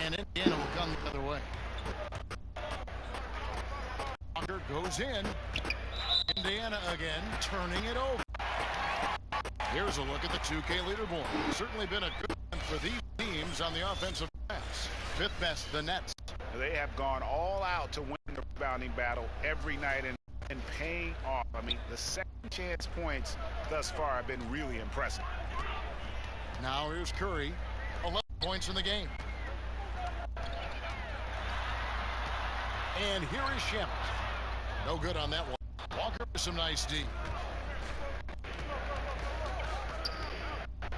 And Indiana will come the other way. Walker goes in. Indiana again, turning it over. Here's a look at the 2K leaderboard. Certainly been a good one for these teams on the offensive glass. Fifth best, the Nets. They have gone all out to win the rebounding battle every night and paying off. I mean, the second chance points thus far have been really impressive. Now here's Curry. 11 points in the game. And here is Shamet. No good on that one. Walker with some nice D.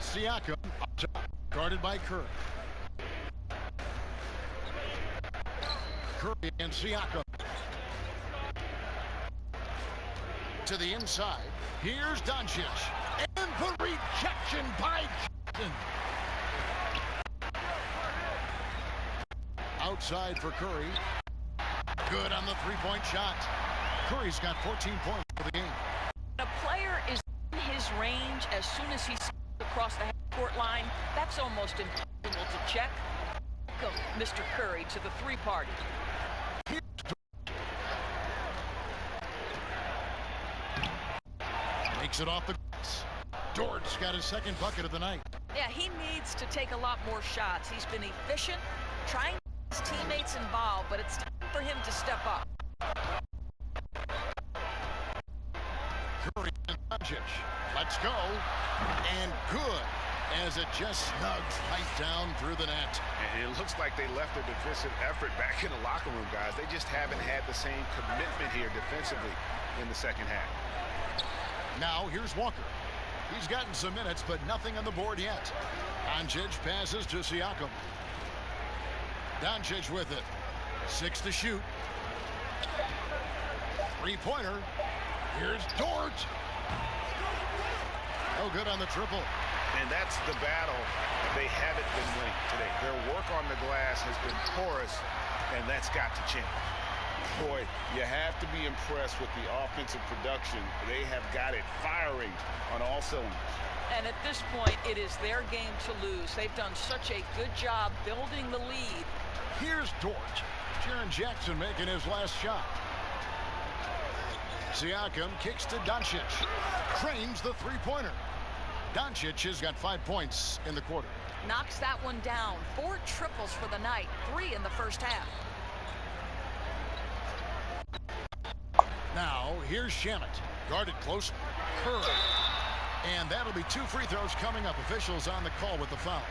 Siakam up top, guarded by Curry. Curry and Siakam. To the inside. Here's Doncic. And the rejection by Jackson. Outside for Curry. Good on the three-point shot. Curry's got 14 points for the game. A player is in his range as soon as he's across the half-court line. That's almost impossible to check. Welcome, Mr. Curry, to the three-party. Makes it off the glass. Dort's got his second bucket of the night. Yeah, he needs to take a lot more shots. He's been efficient, trying to get his teammates involved, but it's time for him to step up. Curry and Doncic. Let's go. And good, as it just snugs right down through the net. And it looks like they left their defensive effort back in the locker room, guys. They just haven't had the same commitment here defensively in the second half. Now here's Walker. He's gotten some minutes, but nothing on the board yet. Doncic passes to Siakam. Doncic with it. 6 to shoot. Three-pointer. Here's Dort. No good on the triple. And that's the battle they haven't been winning today. Their work on the glass has been porous, and that's got to change. Boy, you have to be impressed with the offensive production. They have got it firing on all cylinders. And at this point, it is their game to lose. They've done such a good job building the lead. Here's Dort. Jaren Jackson making his last shot. Siakam kicks to Doncic. Cranes the three-pointer. Doncic has got 5 points in the quarter. Knocks that one down. 4 triples for the night. 3 in the first half. Now, here's Shamet. Guarded close. Curry. And that'll be 2 free throws coming up. Officials on the call with the foul.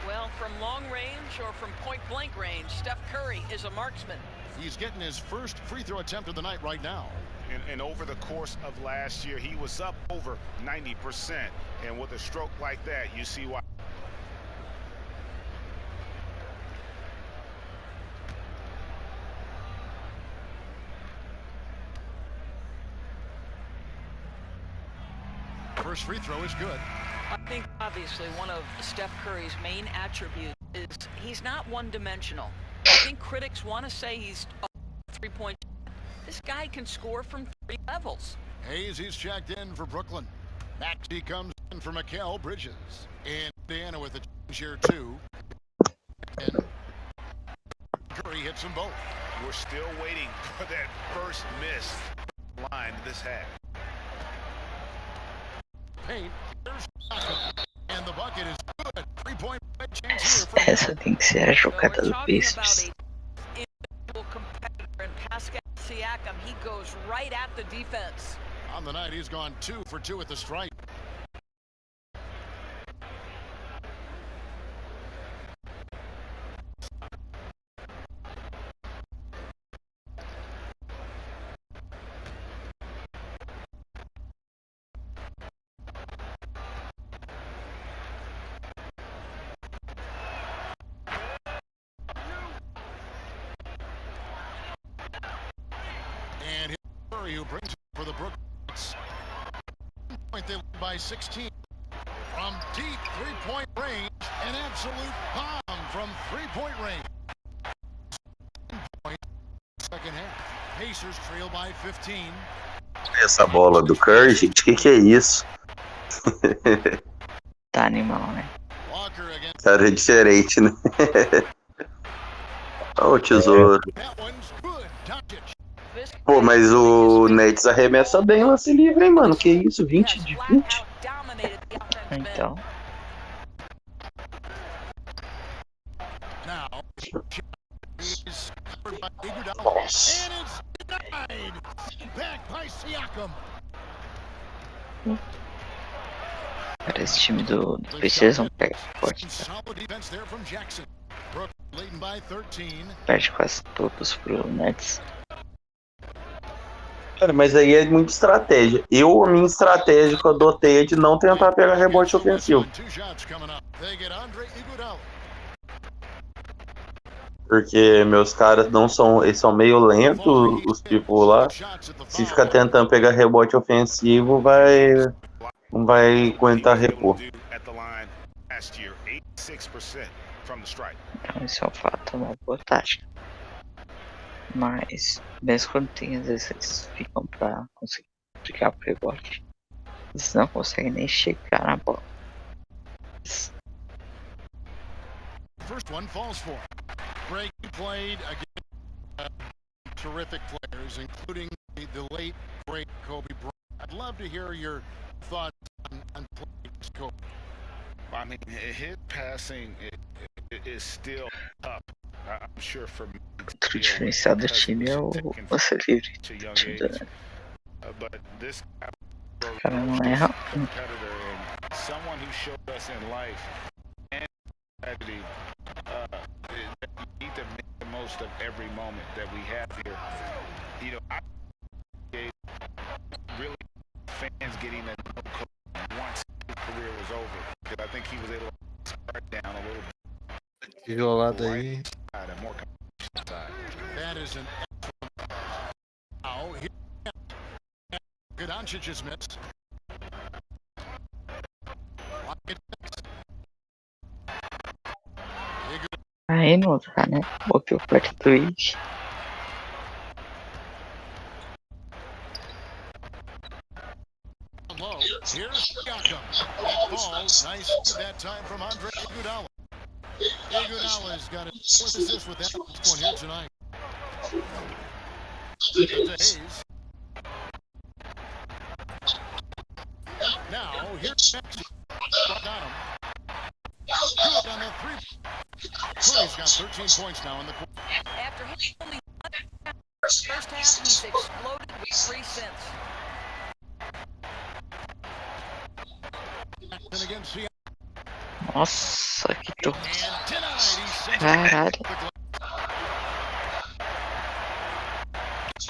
Well, from long range or from point-blank range, Steph Curry is a marksman. He's getting his first free throw attempt of the night right now. And over the course of last year, he was up over 90%. And with a stroke like that, you see why. First free throw is good. I think obviously one of Steph Curry's main attributes is he's not one-dimensional. I think critics want to say he's a three-point. This guy can score from 3 levels. Hayes, he's checked in for Brooklyn. Maxey comes in for Mikal Bridges. Indiana with the change here too. And Curry hits them both. We're still waiting for that first miss line this half. Paint. And the bucket is good. 3-point chance here. Essa tem que ser a jogada do Pacers. Competitor and Pascal Siakam, he goes right at the defense. On the night, he's gone 2 for 2 at the stripe. And Curry, who brings it for the Brooklyns. Point they lead by 16. From deep 3-point range, an absolute bomb from 3-point range. Second half. Pacers trail by 15. Essa bola do Curry, gente, que é isso? Tá animal, né? Cara, é diferente, né? Ó, o tesouro. Pô, mas o Nets arremessa bem lance livre, hein, mano? Que isso, 20 de 20? Então. Nossa. Cara, esse time do Pacers não pega forte. Perde quase todos pro Nets. Cara, mas aí é muita estratégia. A minha estratégia que eu adotei é de não tentar pegar rebote ofensivo. Porque meus caras não são. Eles são meio lentos, os tipos lá. Se ficar tentando pegar rebote ofensivo, não vai aguentar repor. Então, isso é um fato, uma boa tática. Mas, mesmo quando tem, às vezes eles ficam pra conseguir brigar pro rebote. Eles não conseguem nem chegar na bola. First one falls for. Greg played against terrific players, including the late, great Kobe Bryant. I'd love to hear your thoughts on playing Kobe. I mean, his passing is still up. I'm sure for me. Outro diferencial do time é o lance livre. But this o cara não é rápido. Someone who showed us in life and tragedy that you need to make the most of every moment that we have here. You know, I really fans getting to know Kobe once his career was over, because I think he was able to start down a little bit. Violado aí. That is an now Doncic is missed. Aí não tá, né? Botei o flat twitch. Here's Siakam. That falls. Nice that time from Andre Iguodala. Iguodala's got a assist with that one here tonight. Hayes. Now here's Maxey. Got him. Good on the 3. Curry's got 13 points now in the quarter. After hitting only First half, he's exploded with 3 since. Nossa, que torto. Caralho.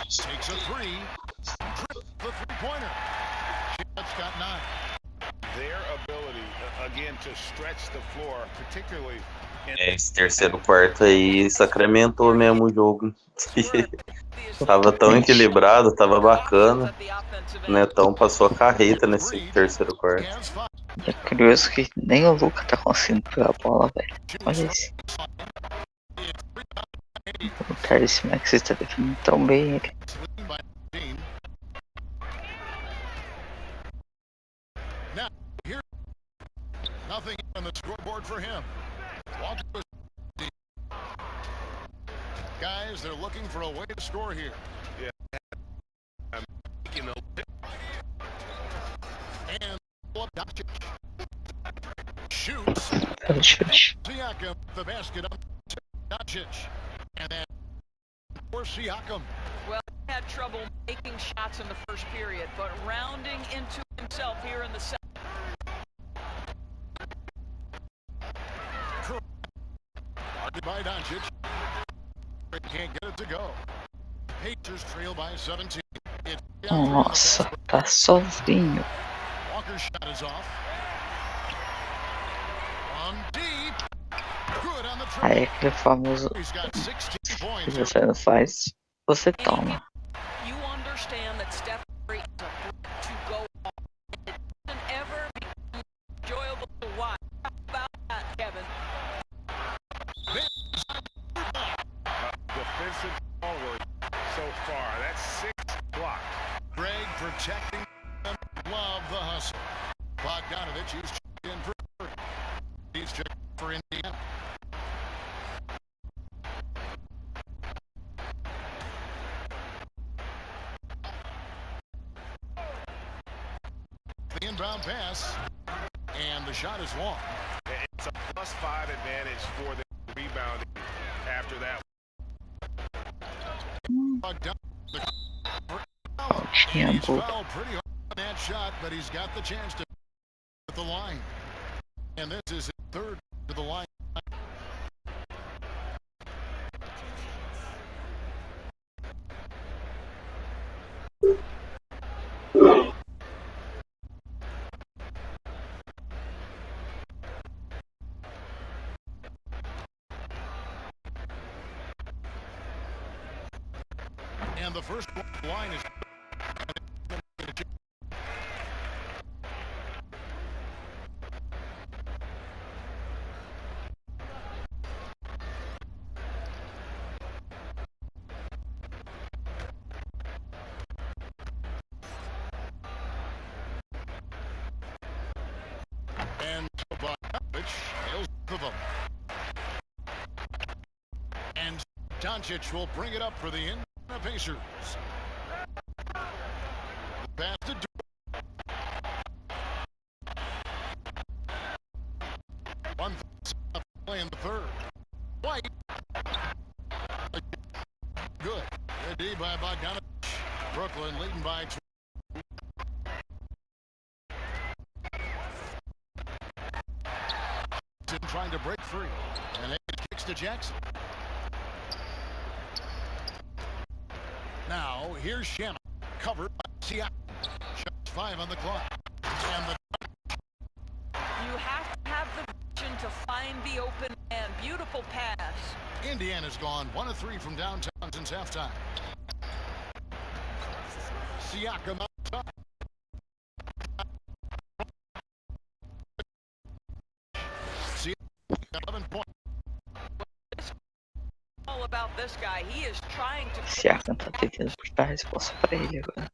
Takes a three. The three-pointer. That's got 9. Their ability, again, to stretch the floor, particularly. Esse terceiro quarto aí sacramentou mesmo o jogo. Tava tão equilibrado, tava bacana. O Netão passou a carreta nesse terceiro quarto. E é curioso que nem o Luca tá conseguindo pegar a bola, velho. Olha isso. O Tyrese Maxey está defendendo tão bem ele. Nothing on the scoreboard for him. Guys, they're looking for a way to score here. Yeah. And shoots. Siakam the basket on Doncic. And then for Siakam. Well, he had trouble making shots in the first period, but rounding into himself here in the second. By Doncic. Can't get it to go. Pacers trail by 17. Nossa, tá sozinho. Walker's shot is off. On deep. Good on the Aí é aquele famoso que você não faz, você toma. You understand that Steph Curry is a threat to go off. It doesn't ever become enjoyable to watch. How about that, Kevin? Defensive forward so far. That's 6 blocks. Greg protecting them. Love the hustle. Bogdanovich, he's checked in for Curry. He's checked for Indiana. The inbound pass. And the shot is long. It's a +5 advantage for the rebounding after that. He's fouled pretty hard on that shot, but he's got the chance to at the line. And this is his third to the line. And the first line is and Bogdanovich nails both of them. And Doncic will bring it up for the Indiana Pacers. Pass to one play in the third. White. Good. Good D by Bogdanovich. Brooklyn leading by 2. Trying to break free. And it kicks to Jackson. Now, here's Shannon. Covered by Siakam. Shots 5 on the clock. And you have to have the vision to find the open man. Beautiful pass. Indiana's gone 1 of 3 from downtown since halftime. Siakam up top. Siakam 11 points. All about this guy. He is trying to. Siakam tá tentando dar a resposta pra ele agora.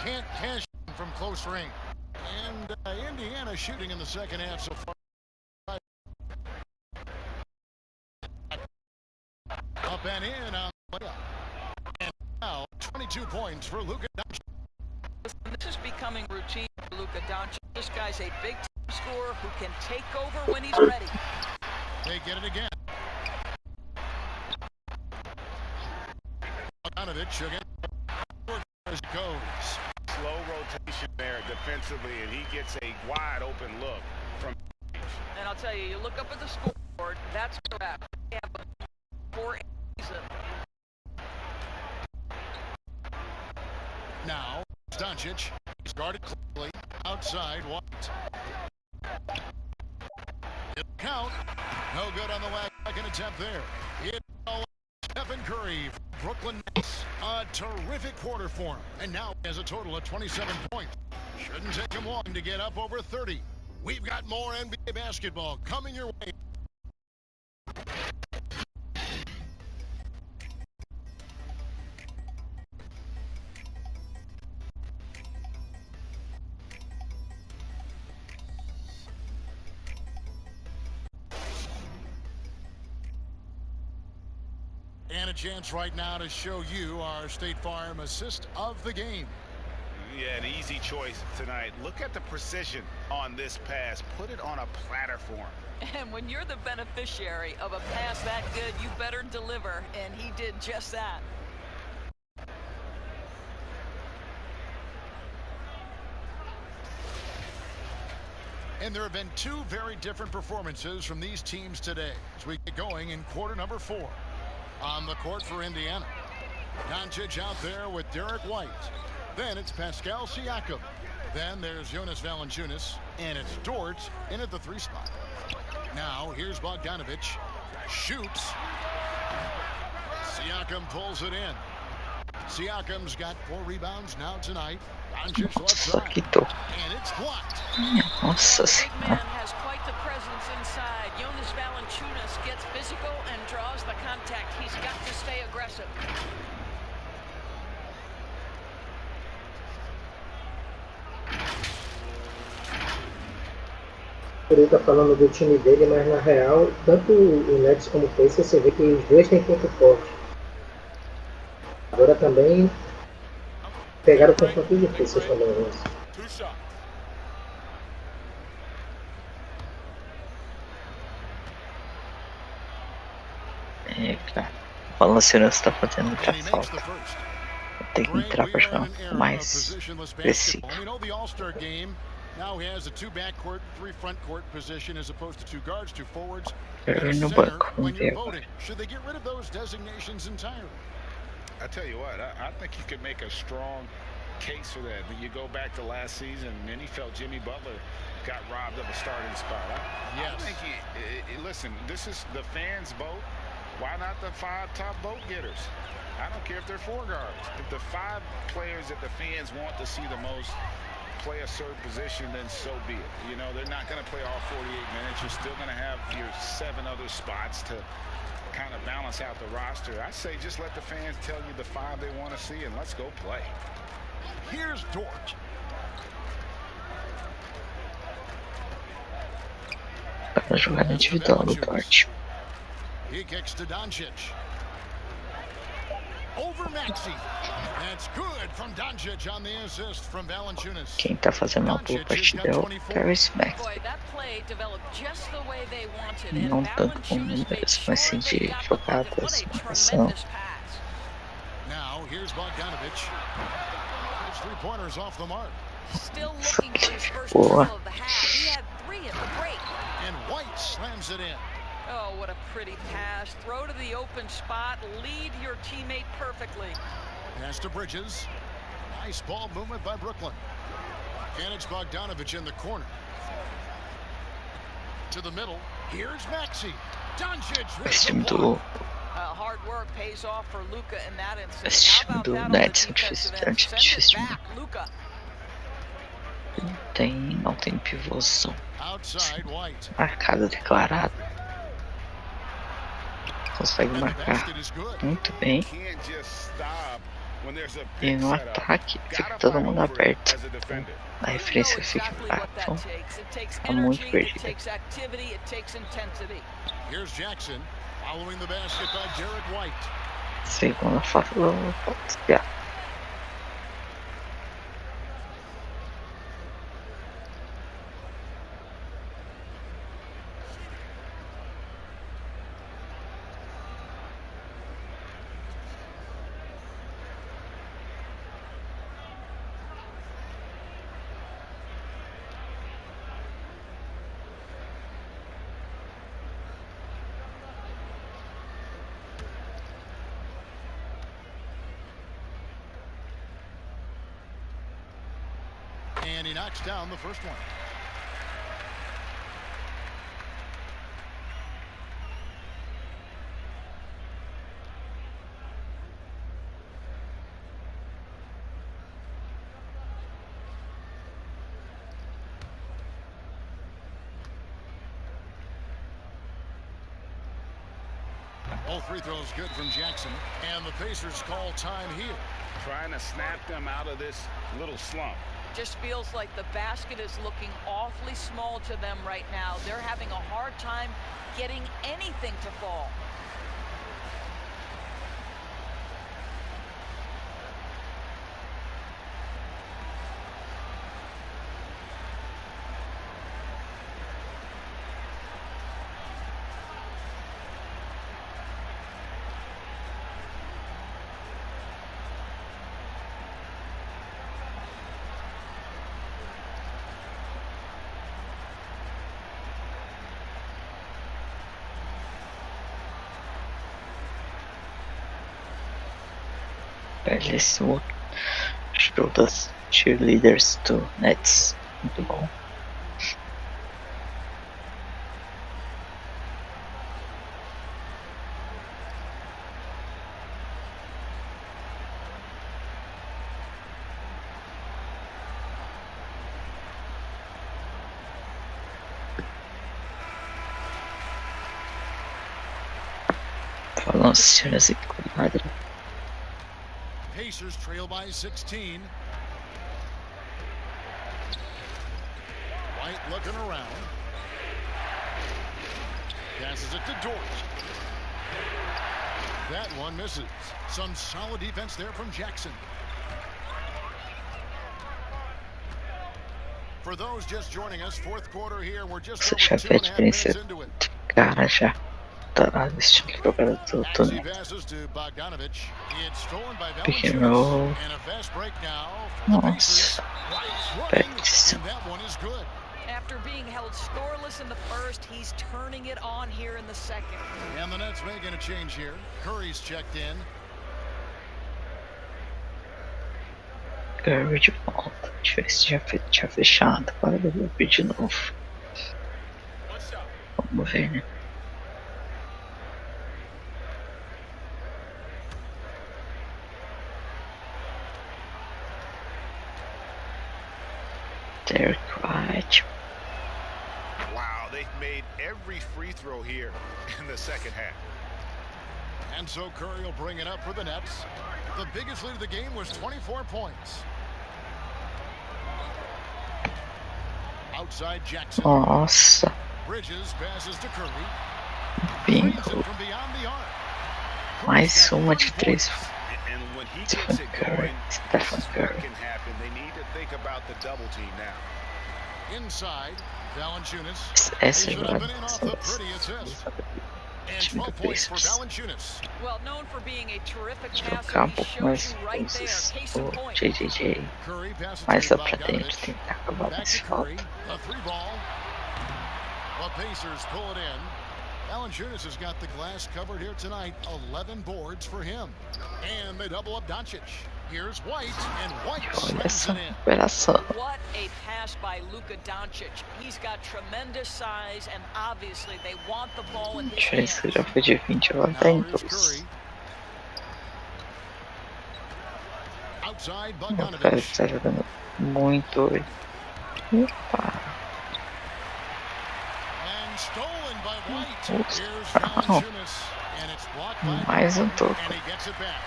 Can't cash from close range. And Indiana shooting in the second half so far. Up and in on the way up. And now 22 points for Luka Doncic. This is becoming routine for Luka Doncic. This guy's a big time scorer who can take over when he's ready. They get it again. Bogdanovich again as it goes. Slow rotation there defensively, and he gets a wide open look from. And I'll tell you, you look up at the scoreboard, that's correct. They have a 4 season. Now, Doncic is guarded clearly outside White. It'll count. No good on the last second attempt there. It's Stephen Curry from Brooklyn Nets. A terrific quarter for him. And now he has a total of 27 points. Shouldn't take him long to get up over 30. We've got more NBA basketball coming your way. And a chance right now to show you our State Farm assist of the game. Yeah, an easy choice tonight. Look at the precision on this pass. Put it on a platter for him. And when you're the beneficiary of a pass that good, you better deliver, and he did just that. And there have been two very different performances from these teams today as we get going in quarter number 4. On the court for Indiana, Doncic out there with Derek White. Then it's Pascal Siakam. Then there's Jonas Valanciunas, and it's Dort in at the 3 spot. Now here's Bogdanovich. Shoots. Siakam pulls it in. Siakam's got 4 rebounds now tonight. Doncic left side. And it's blocked. Nossa Big man senhora. has quite the presence inside. Jonas Valanciunas gets physical and draws the contact. He's got to stay aggressive. Ele tá falando do time dele, mas na real, tanto o Nets como o Pacers, você vê que os dois têm ponto forte. Agora também pegaram o confronto de Pacers também, né? É, cara. O Valanciunas tá fazendo muita falta. Tem que entrar pra jogar mais agressivo. Now he has a 2 backcourt, 3 front court position as opposed to 2 guards, 2 forwards, Eu and a no center banco, when vamos you're ver voting. agora. Should they get rid of those designations entirely? I tell you what, I think you could make a strong case for that. But you go back to last season, and he felt Jimmy Butler got robbed of a starting spot. I think listen, this is the fans' vote. Why not the 5 top vote getters? I don't care if they're 4 guards. If the 5 players that the fans want to see the most play a certain position, then so be it. You know, they're not going to play all 48 minutes. You're still going to have your 7 other spots to kind of balance out the roster. I say just let the fans tell you the 5 they want to see, and let's go play. Here's Dort. Pra jogar individual do Dort. He kicks to Doncic. Over Maxey. That's good from Doncic on the assist from Valanciunas. Quem tá fazendo uma boa partida é o Paris Max. Boy, that play developed just the way they wanted, Não and tanto com Valanciunas made números, sure mas sim they de got the bucket. What jogadas, a marcação. tremendous pass. Now here's Bogdanovich. His 3-pointers off the mark. Still looking for his first Boa. dribble of the half. He had 3 at the break. And White slams it in. Oh, what a pretty pass. Throw to the open spot. Lead your teammate perfectly. Pass to Bridges. Nice ball movement by Brooklyn. And it's Bogdanovich in the corner. To the middle. Here's Maxey. Doncic with Esse the time do, block. Hard work pays off for Luka in that instance. esse How time about do that on the Nets é defensive difícil, end? Send it difícil. back, Luka. Não tem pivôzão. Outside White. Marcada declarada. Consegue And the marcar basket is good. muito bem. Can't just stop when there's a E big no setup. ataque fica Gotta todo fight mundo over it aberto. as a defender. A You know referência fica exactly what that então, takes. It takes tá muito energy, it perdida. takes activity, it takes intensity. Here's Jackson. Following the basket by Derek White. Segunda falta do Portugal. And he knocks down the first one. All free throws good from Jackson. And the Pacers call time here. Trying to snap them out of this little slump. Just feels like the basket is looking awfully small to them right now. They're having a hard time getting anything to fall. Belíssimo show das cheerleaders do Nets. Muito bom. Falando senhoras e comadre. Pacers trail by 16. White looking around. Passes it to Dort. That one misses. Some solid defense there from Jackson. For those just joining us, fourth quarter here, we're just Você over já vê a 2.5 minutes diferença into it. de cara já. Tá assistindo o jogador do Nets. Passes to Bogdanovich. It's stolen by Pick and Valanciunas. roll. And a fast break now for the Pacers. Nossa. White's running, Péssimo. and that one is good. After being held scoreless in the first, he's turning it on here in the second. And the Nets making a change here. Curry's checked in. Curry de volta. Deixa eu ver se já tinha fechado. Agora eu vou abrir de novo. Vamos ver, né? Derek White. Wow, they've made every free throw here in the second half. And so Curry will bring it up for the Nets. The biggest lead of the game was 24 points. Outside Jackson. Nossa. Bridges passes to Curry. Bingo. From beyond the arc. Mais uma de 3. And when he Stephen gets it Curry. going, Stephen this is what Curry. can happen. They need to think about the double team now. Inside, Valanciunas. Essa He should have been jogada in off são the pretty assist. And time 12 do points for Pacers. Valanciunas. Well, known for being a terrific Trocar passer, he pouco shows mais you right there. forças Case in o point. JJJ. Curry passes Mais to lá pra dentro, Bogdanovich. tentar acabar Back mais to Curry. falta. A three ball. The Pacers pull it in. Valanciunas has got the glass covered here tonight. 11 boards for him. And they double up Doncic. Here's White, and White Olha slams essa it in. recuperação. What a pass by Luka Doncic. He's got tremendous size, and obviously they want the ball in A his diferença hands. já foi de 20, agora tá em Now here's 2. Curry. Outside O cara Bogdanovich. tá jogando muito hoje. Opa. And stolen by White. Oops. Here's Não. Valanciunas. And it's blocked by Mais um toco. and he gets it back.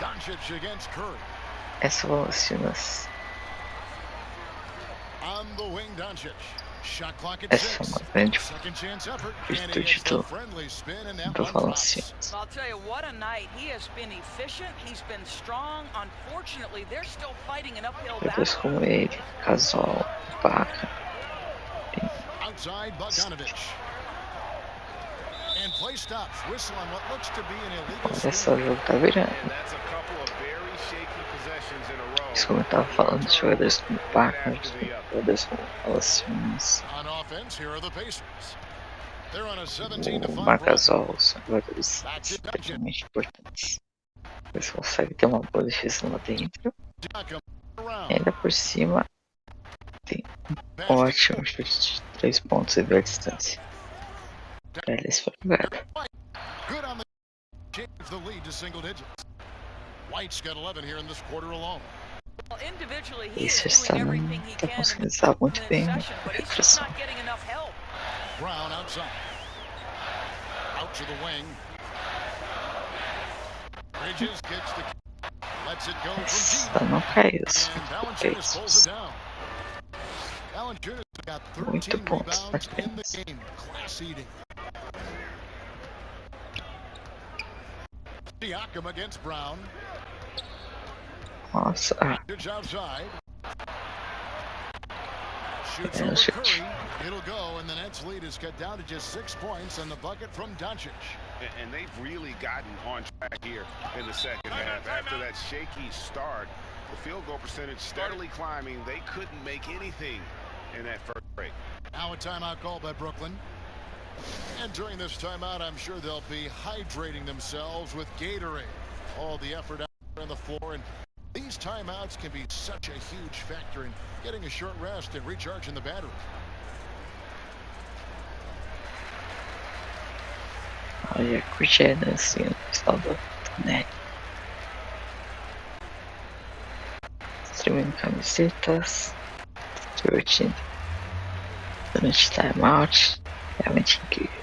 Doncic against Curry. Essa Valanciunas. On the wing, Doncic. Shot clock at Essa é 6. uma grande Second chance effort. And he virtude gets the do, friendly spin, and that do one drops. Valanciunas. I'll tell you, what a night. He has been efficient. He's been strong. Unfortunately, they're still fighting an uphill Jogadores battle. como ele, Gasol, Baca. Outside Bogdanovich. And play stops. Whistle on what looks to be an illegal Olha essa swing. jogo tá virando. And that's a couple of very shaky possessions in a row. Isso como eu tava falando dos jogadores como Baca, After the jogadores como Valanciunas, On offense, here are the Pacers. They're on a o 17-5 run. Marcasol, são jogadores Back to Doncic. extremamente importantes. Eles conseguem ter uma boa defesa lá dentro. E ainda por cima tem um ótimo chute de 3 pontos e ver a distância. Pra eles foi jogado. Good on the change the lead to single digits. White's got 11 here in this quarter alone. Well, individually, he Esse is doing não everything he tá can in conseguindo the usar muito 2-minute bem session, a but he's just pressão. not getting enough help. Brown outside. Out to the wing. Bridges gets the lets it go from deep. Só não caiu os And 5 Valanciunas pulls it peitos. down. Valanciunas got 8 13 pontos na rebounds in the diferença. game. Class eating. Siakam against Brown. Nossa, Outside. Shoots é over um chute. Curry. It'll go, and the Nets lead is cut down to just 6 points and the bucket from Doncic. And they've really gotten on track here in the second half. After that shaky start, the field goal percentage steadily climbing. They couldn't make anything in that first break. Now a timeout called by Brooklyn. And during this timeout, I'm sure they'll be hydrating themselves with Gatorade. All the effort out there on the floor, and these timeouts can be such a huge factor in getting a short rest and recharging the battery. Olha, curti a dancinha do pessoal do net. Distribuindo camisetas, divertindo durante timeout. Realmente incrível.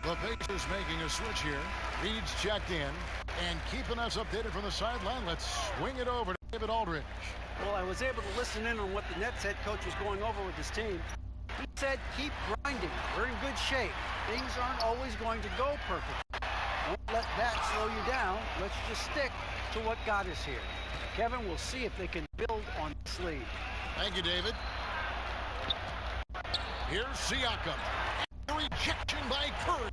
The Pacers making a switch here. Reed's checked in and keeping us updated from the sideline. Let's swing it over to David Aldridge. Well, I was able to listen in on what the Nets head coach was going over with his team. He said, keep grinding. We're in good shape. Things aren't always going to go perfect. Don't let that slow you down. Let's just stick to what got us here. Kevin, we'll see if they can build on this lead. Thank you, David. Here's Siakam. Rejection by Curry.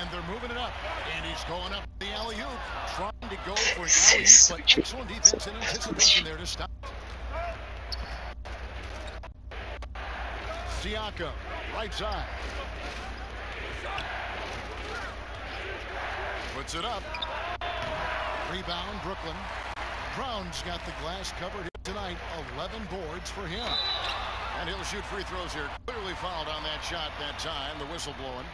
And they're moving it up. And he's going up the alley-oop. Trying to go for an alley-oop, but excellent defense and anticipation there to stop. Siakam, right side. Puts it up. Rebound, Brooklyn. Brown's got the glass covered here tonight. 11 boards for him. And he'll shoot free throws here. Clearly fouled on that shot that time. The whistle blowing.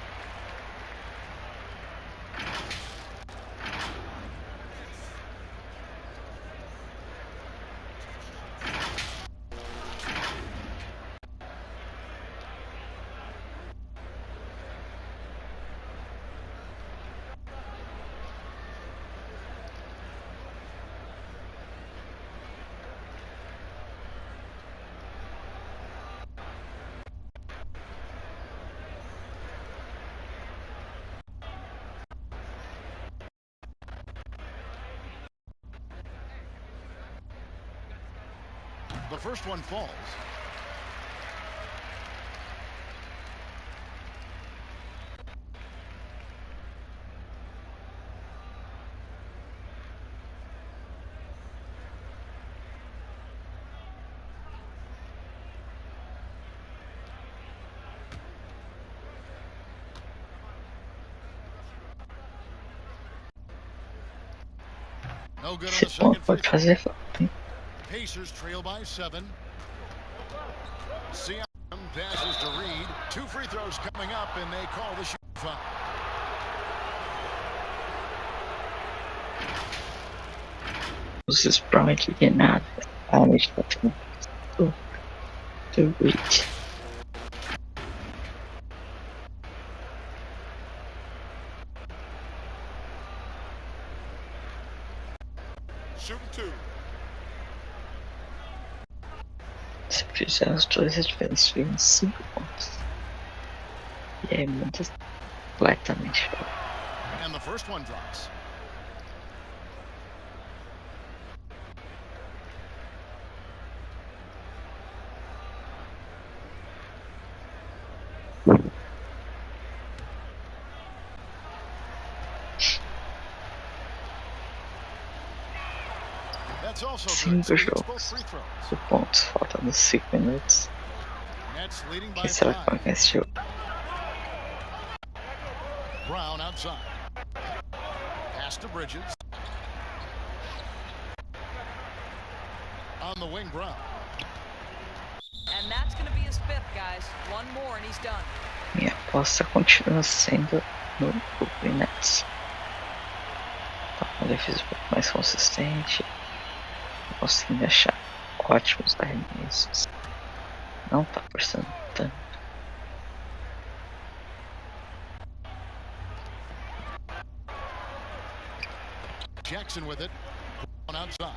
The first one falls. No good on the Esse ponto second free pode throw. fazer falta, hein? Pacers trail by 7. Siakam passes to Reed. 2 free throws coming up, and they call the shooting foul. Os Brown aqui de nada. Realmente tá tendo do Reed. Shooting 2. Se fizer os dois, a diferença fica em 5 pontos. E aí muda completamente. And the first one drops. 5 jogos, 5 pontos, faltando 5 minutos. Quem será que vai ganhar esse jogo? Brown outside. Pass to Bridges. On the wing, Brown. And that's going to be his fifth, guys. One more and he's done. Minha aposta continua sendo no Brooklyn Nets. Tá uma defesa um pouco mais consistente. Conseguindo achar ótimos arremessos. Não tá forçando tanto. Jackson with it. On outside.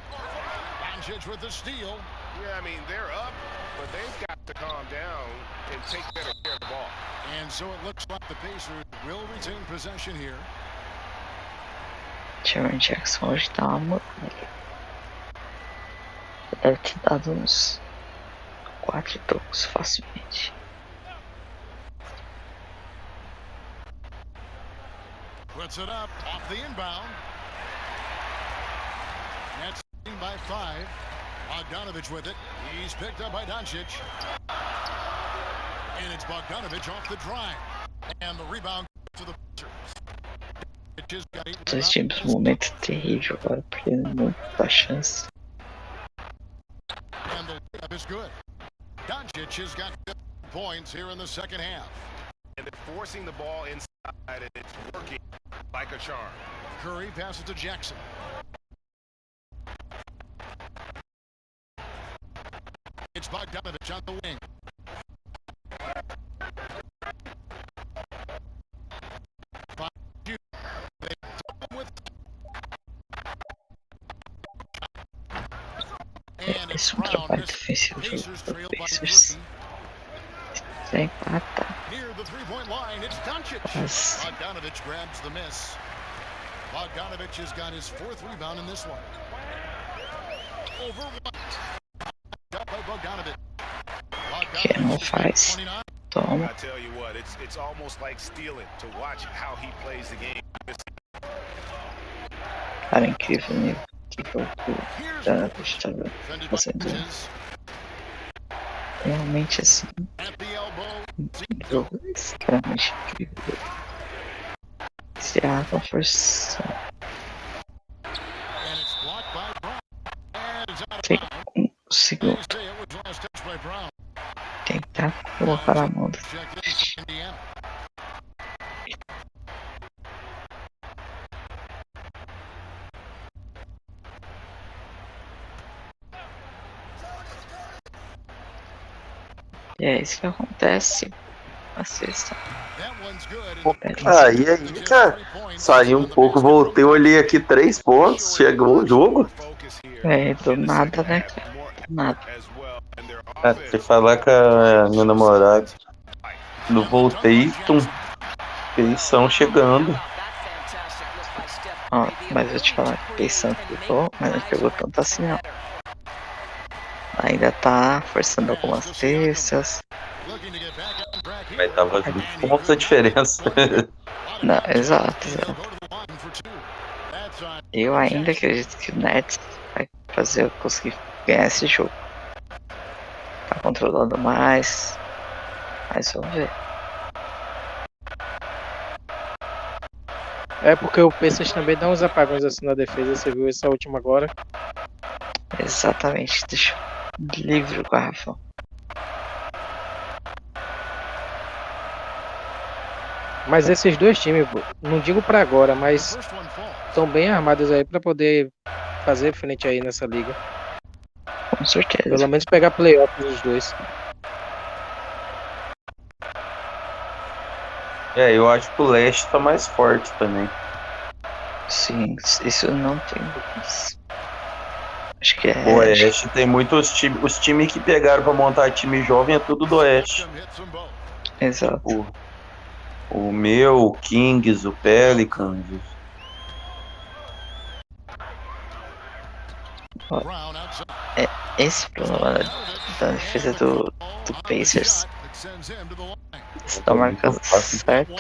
Doncic with the steal. Yeah, I mean, they're up, but they've got to calm down and take better care of the ball. And so it looks like the Pacers will retain possession here. Jaren Jackson hoje tá uma muralha. Deve ter dado uns 4 tocos facilmente. Puts it up off the inbound. Nets by 5. Bogdanovich with it. He's picked up by Doncic. And it's Bogdanovich off the drive. And the rebound to the Pacers. Os dois times num momento terrível agora, porque não dá chance. And the layup is good. Doncic has got points here in the second half. And they're forcing the ball inside, and it's working like a charm. Curry passes to Jackson. It's Bogdanovich on the wing. Esse é um trabalho defensivo do Pacers. Sem empatar. Mas... Bogdanovich grabs the miss. Bogdanovich has got his 4th rebound in this one. Over que não faz. Toma. I tell you what, it's almost like stealing to watch how he plays the game. Cara, incrível o nível que o Donovic estava fazendo. Realmente assim, um jogo extremamente incrível. Se a força tem um segundo tentar colocar a mão do e é isso que acontece na sexta. Aí, cara, saí um pouco, voltei, olhei aqui 3 pontos, chegou o jogo. É, do nada, né, cara? Do nada. Se falar com a minha namorada, não voltei, eles estão chegando. Ó, mas eu te falar que pensando que pegou, mas não pegou tanto assim não. Ainda tá forçando algumas terças. Mas tava 20 pontos a diferença. Não, exato. Eu ainda acredito que o Nets vai conseguir ganhar esse jogo. Tá controlando mais. Mas vamos ver. É porque o Pacers também dá uns apagões assim na defesa. Você viu essa última agora? Exatamente. Deixa livre o garrafão. Mas esses dois times, não digo pra agora, mas estão bem armados aí pra poder fazer frente aí nessa liga. Com certeza. Pelo menos pegar playoffs os dois. É, eu acho que o leste tá mais forte também. Sim, isso não tem dúvidas. Acho que é. O oeste tem muitos times. Os times que pegaram pra montar time jovem é tudo do oeste. Exato. O meu, o Kings, o Pelicans. Esse problema da defesa do Pacers. Eles estão marcando certo.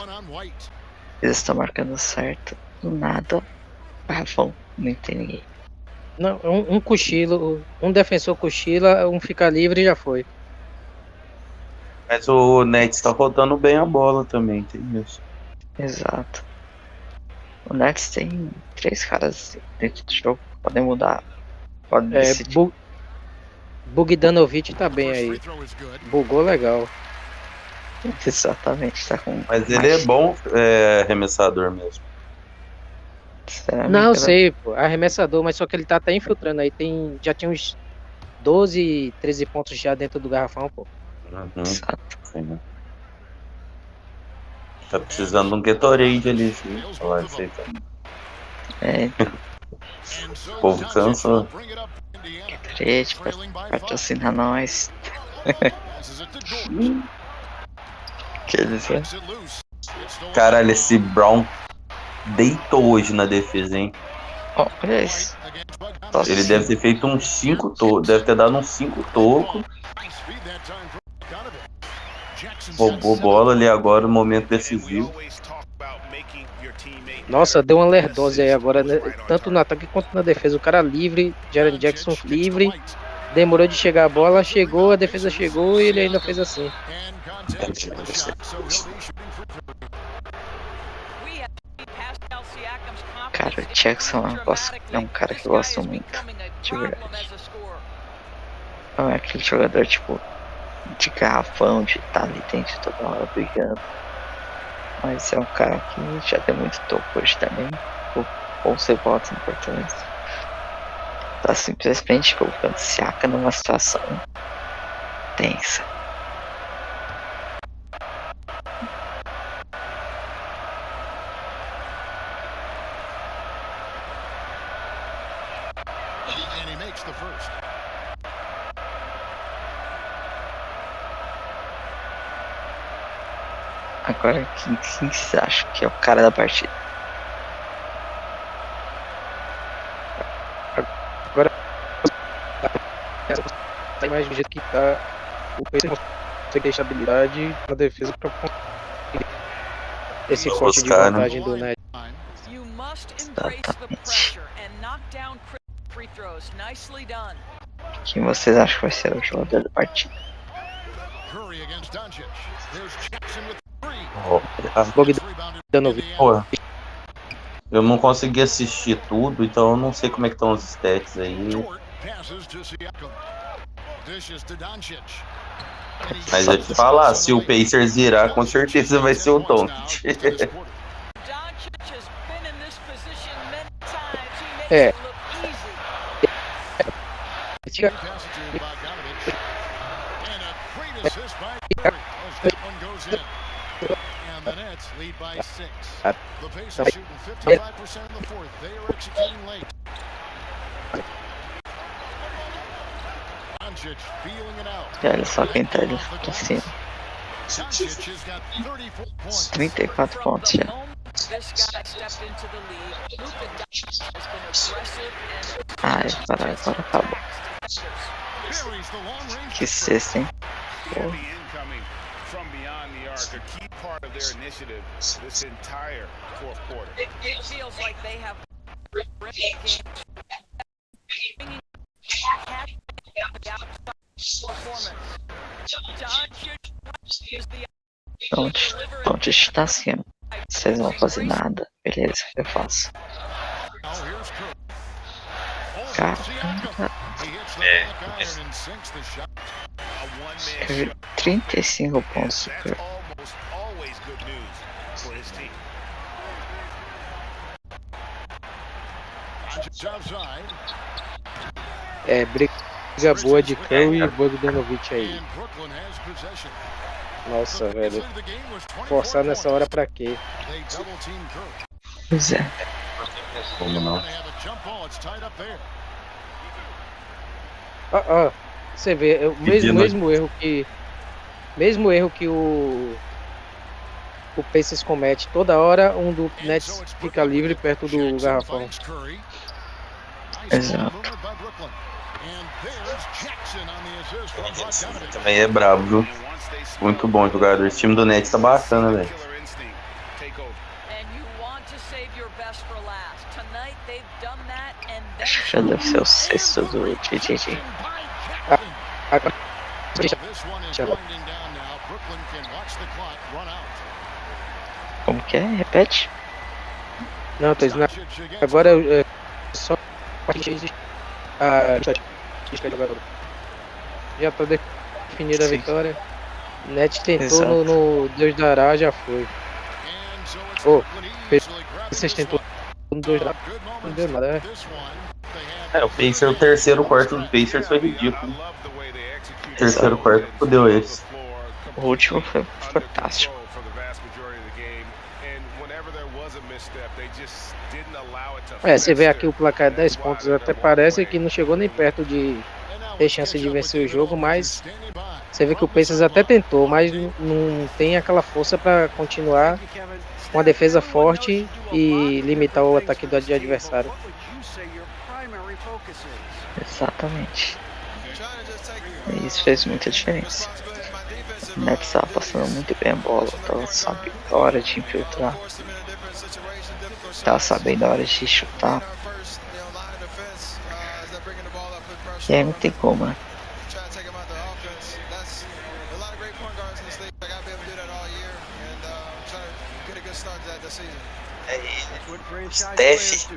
Eles estão marcando certo. Do nada, garrafão, não tem ninguém. Não, um cochilo, um defensor cochila, um fica livre e já foi. Mas o Nets tá rodando bem a bola também, tem isso. Exato. O Nets tem 3 caras dentro do jogo que podem mudar. Podem decidir. Bogdanovic tá bem aí. Bugou legal. Exatamente, tá com. Mas ele é bom arremessador mesmo. Não, sei, pô, arremessador, mas só que ele tá até infiltrando aí. Já tinha uns 12, 13 pontos já dentro do garrafão, pô. Sim. Tá precisando de um Gatorade ali, sim. Falar isso aí também. Então. O povo cansa. Gatorade, patrocina nós. Quer dizer. Caralho, esse Brown deitou hoje na defesa, hein? Olha isso. Ele deve ter feito uns 5 tocos. Deve ter dado uns 5 tocos. Roubou bola ali agora no momento decisivo. Nossa, deu uma lerdose aí agora, né? Tanto no ataque quanto na defesa. O cara livre, Jaren Jackson livre. Demorou de chegar a bola, chegou, a defesa chegou e ele ainda fez assim. Cara, o Jackson é um cara que eu gosto muito, de verdade. Não é aquele jogador, tipo, de garrafão, de estar ali dentro toda hora brigando. Mas é um cara que já deu muito topo hoje também, com bons rebotes importantes. Tá simplesmente colocando Siaka numa situação tensa. Agora, quem você acha que é o cara da partida? Agora, mais do jeito que tá, o Pacers consegue ter estabilidade na defesa para conseguir esse corte de vantagem do Nets. Exatamente. Quem vocês acham que vai ser o jogador da partida? Pô, eu não consegui assistir tudo, então eu não sei como é que estão os stats aí. Mas eu te falar, se o Pacers virar, com certeza vai ser o Doncic. É. And the Nets lead by 6. The Pacers shooting 55% in the fourth. They are executing late. Doncic feeling it out. Olha só quem tá ali pra cima. 34 pontos já. Ai, agora acabou. Que sexta, hein? Pô. From beyond the arc, a key part of their initiative this entire fourth quarter. It feels like they have Onde está acima? Vocês não vão fazer nada. Beleza, eu faço. Cara. 35 pontos. É, briga boa de Curry e Bogdanovic aí. Nossa, velho. Forçar nessa hora pra quê? Pois é. Como não? Você vê, o mesmo erro que o Pacers comete. Toda hora um do Nets fica livre perto do garrafão. Exato. Também é brabo, viu? Muito bom jogador. Esse time do Nets tá bacana, velho. Acho que já deve ser o sexto do JJJ. Como que é? Repete? Não, tô dizendo. Agora é só a estatística do jogador. Já tá definida a vitória. Net tentou no Deus dará, já foi. Vocês tentou no Deus dará, não deu nada, né? O Pacers, o terceiro quarto do Pacers foi ridículo. O terceiro quarto fodeu eles. O último foi fantástico. Você vê aqui o placar 10 pontos, até parece que não chegou nem perto de ter chance de vencer o jogo, mas você vê que o Pacers até tentou, mas não tem aquela força para continuar com a defesa forte e limitar o ataque do adversário. Exatamente. E isso fez muita diferença. O Nets estava passando muito bem a bola, estava sabendo a hora de infiltrar, estava sabendo a hora de chutar. E aí não tem como, né? Steph.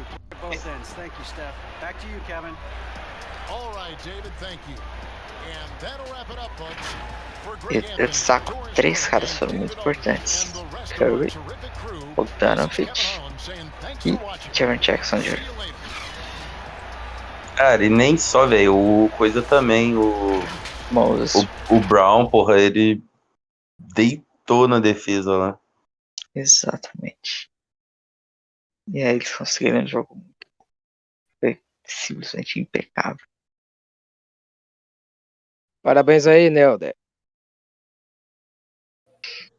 Eu destaco 3 caras foram muito importantes: Curry, Bogdanovich e Jaren Jackson Jr. Cara, e nem só, velho, o coisa também, o Brown, porra, ele deitou na defesa lá. Exatamente. E aí eles conseguiram um jogo muito bom. Foi simplesmente impecável. Parabéns aí, Nelder.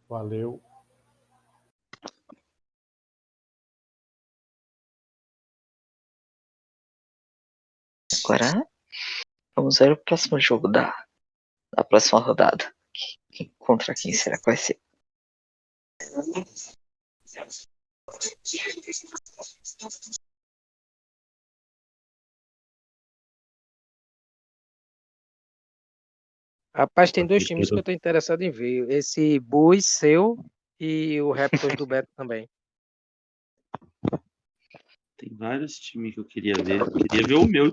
Valeu. Agora vamos ver o próximo jogo da próxima rodada. Contra quem será que vai ser? Rapaz, tem 2 times que eu tô interessado em ver. Esse Bulls seu e o Raptors do Beto também. Tem vários times que eu queria ver. Eu queria ver o meu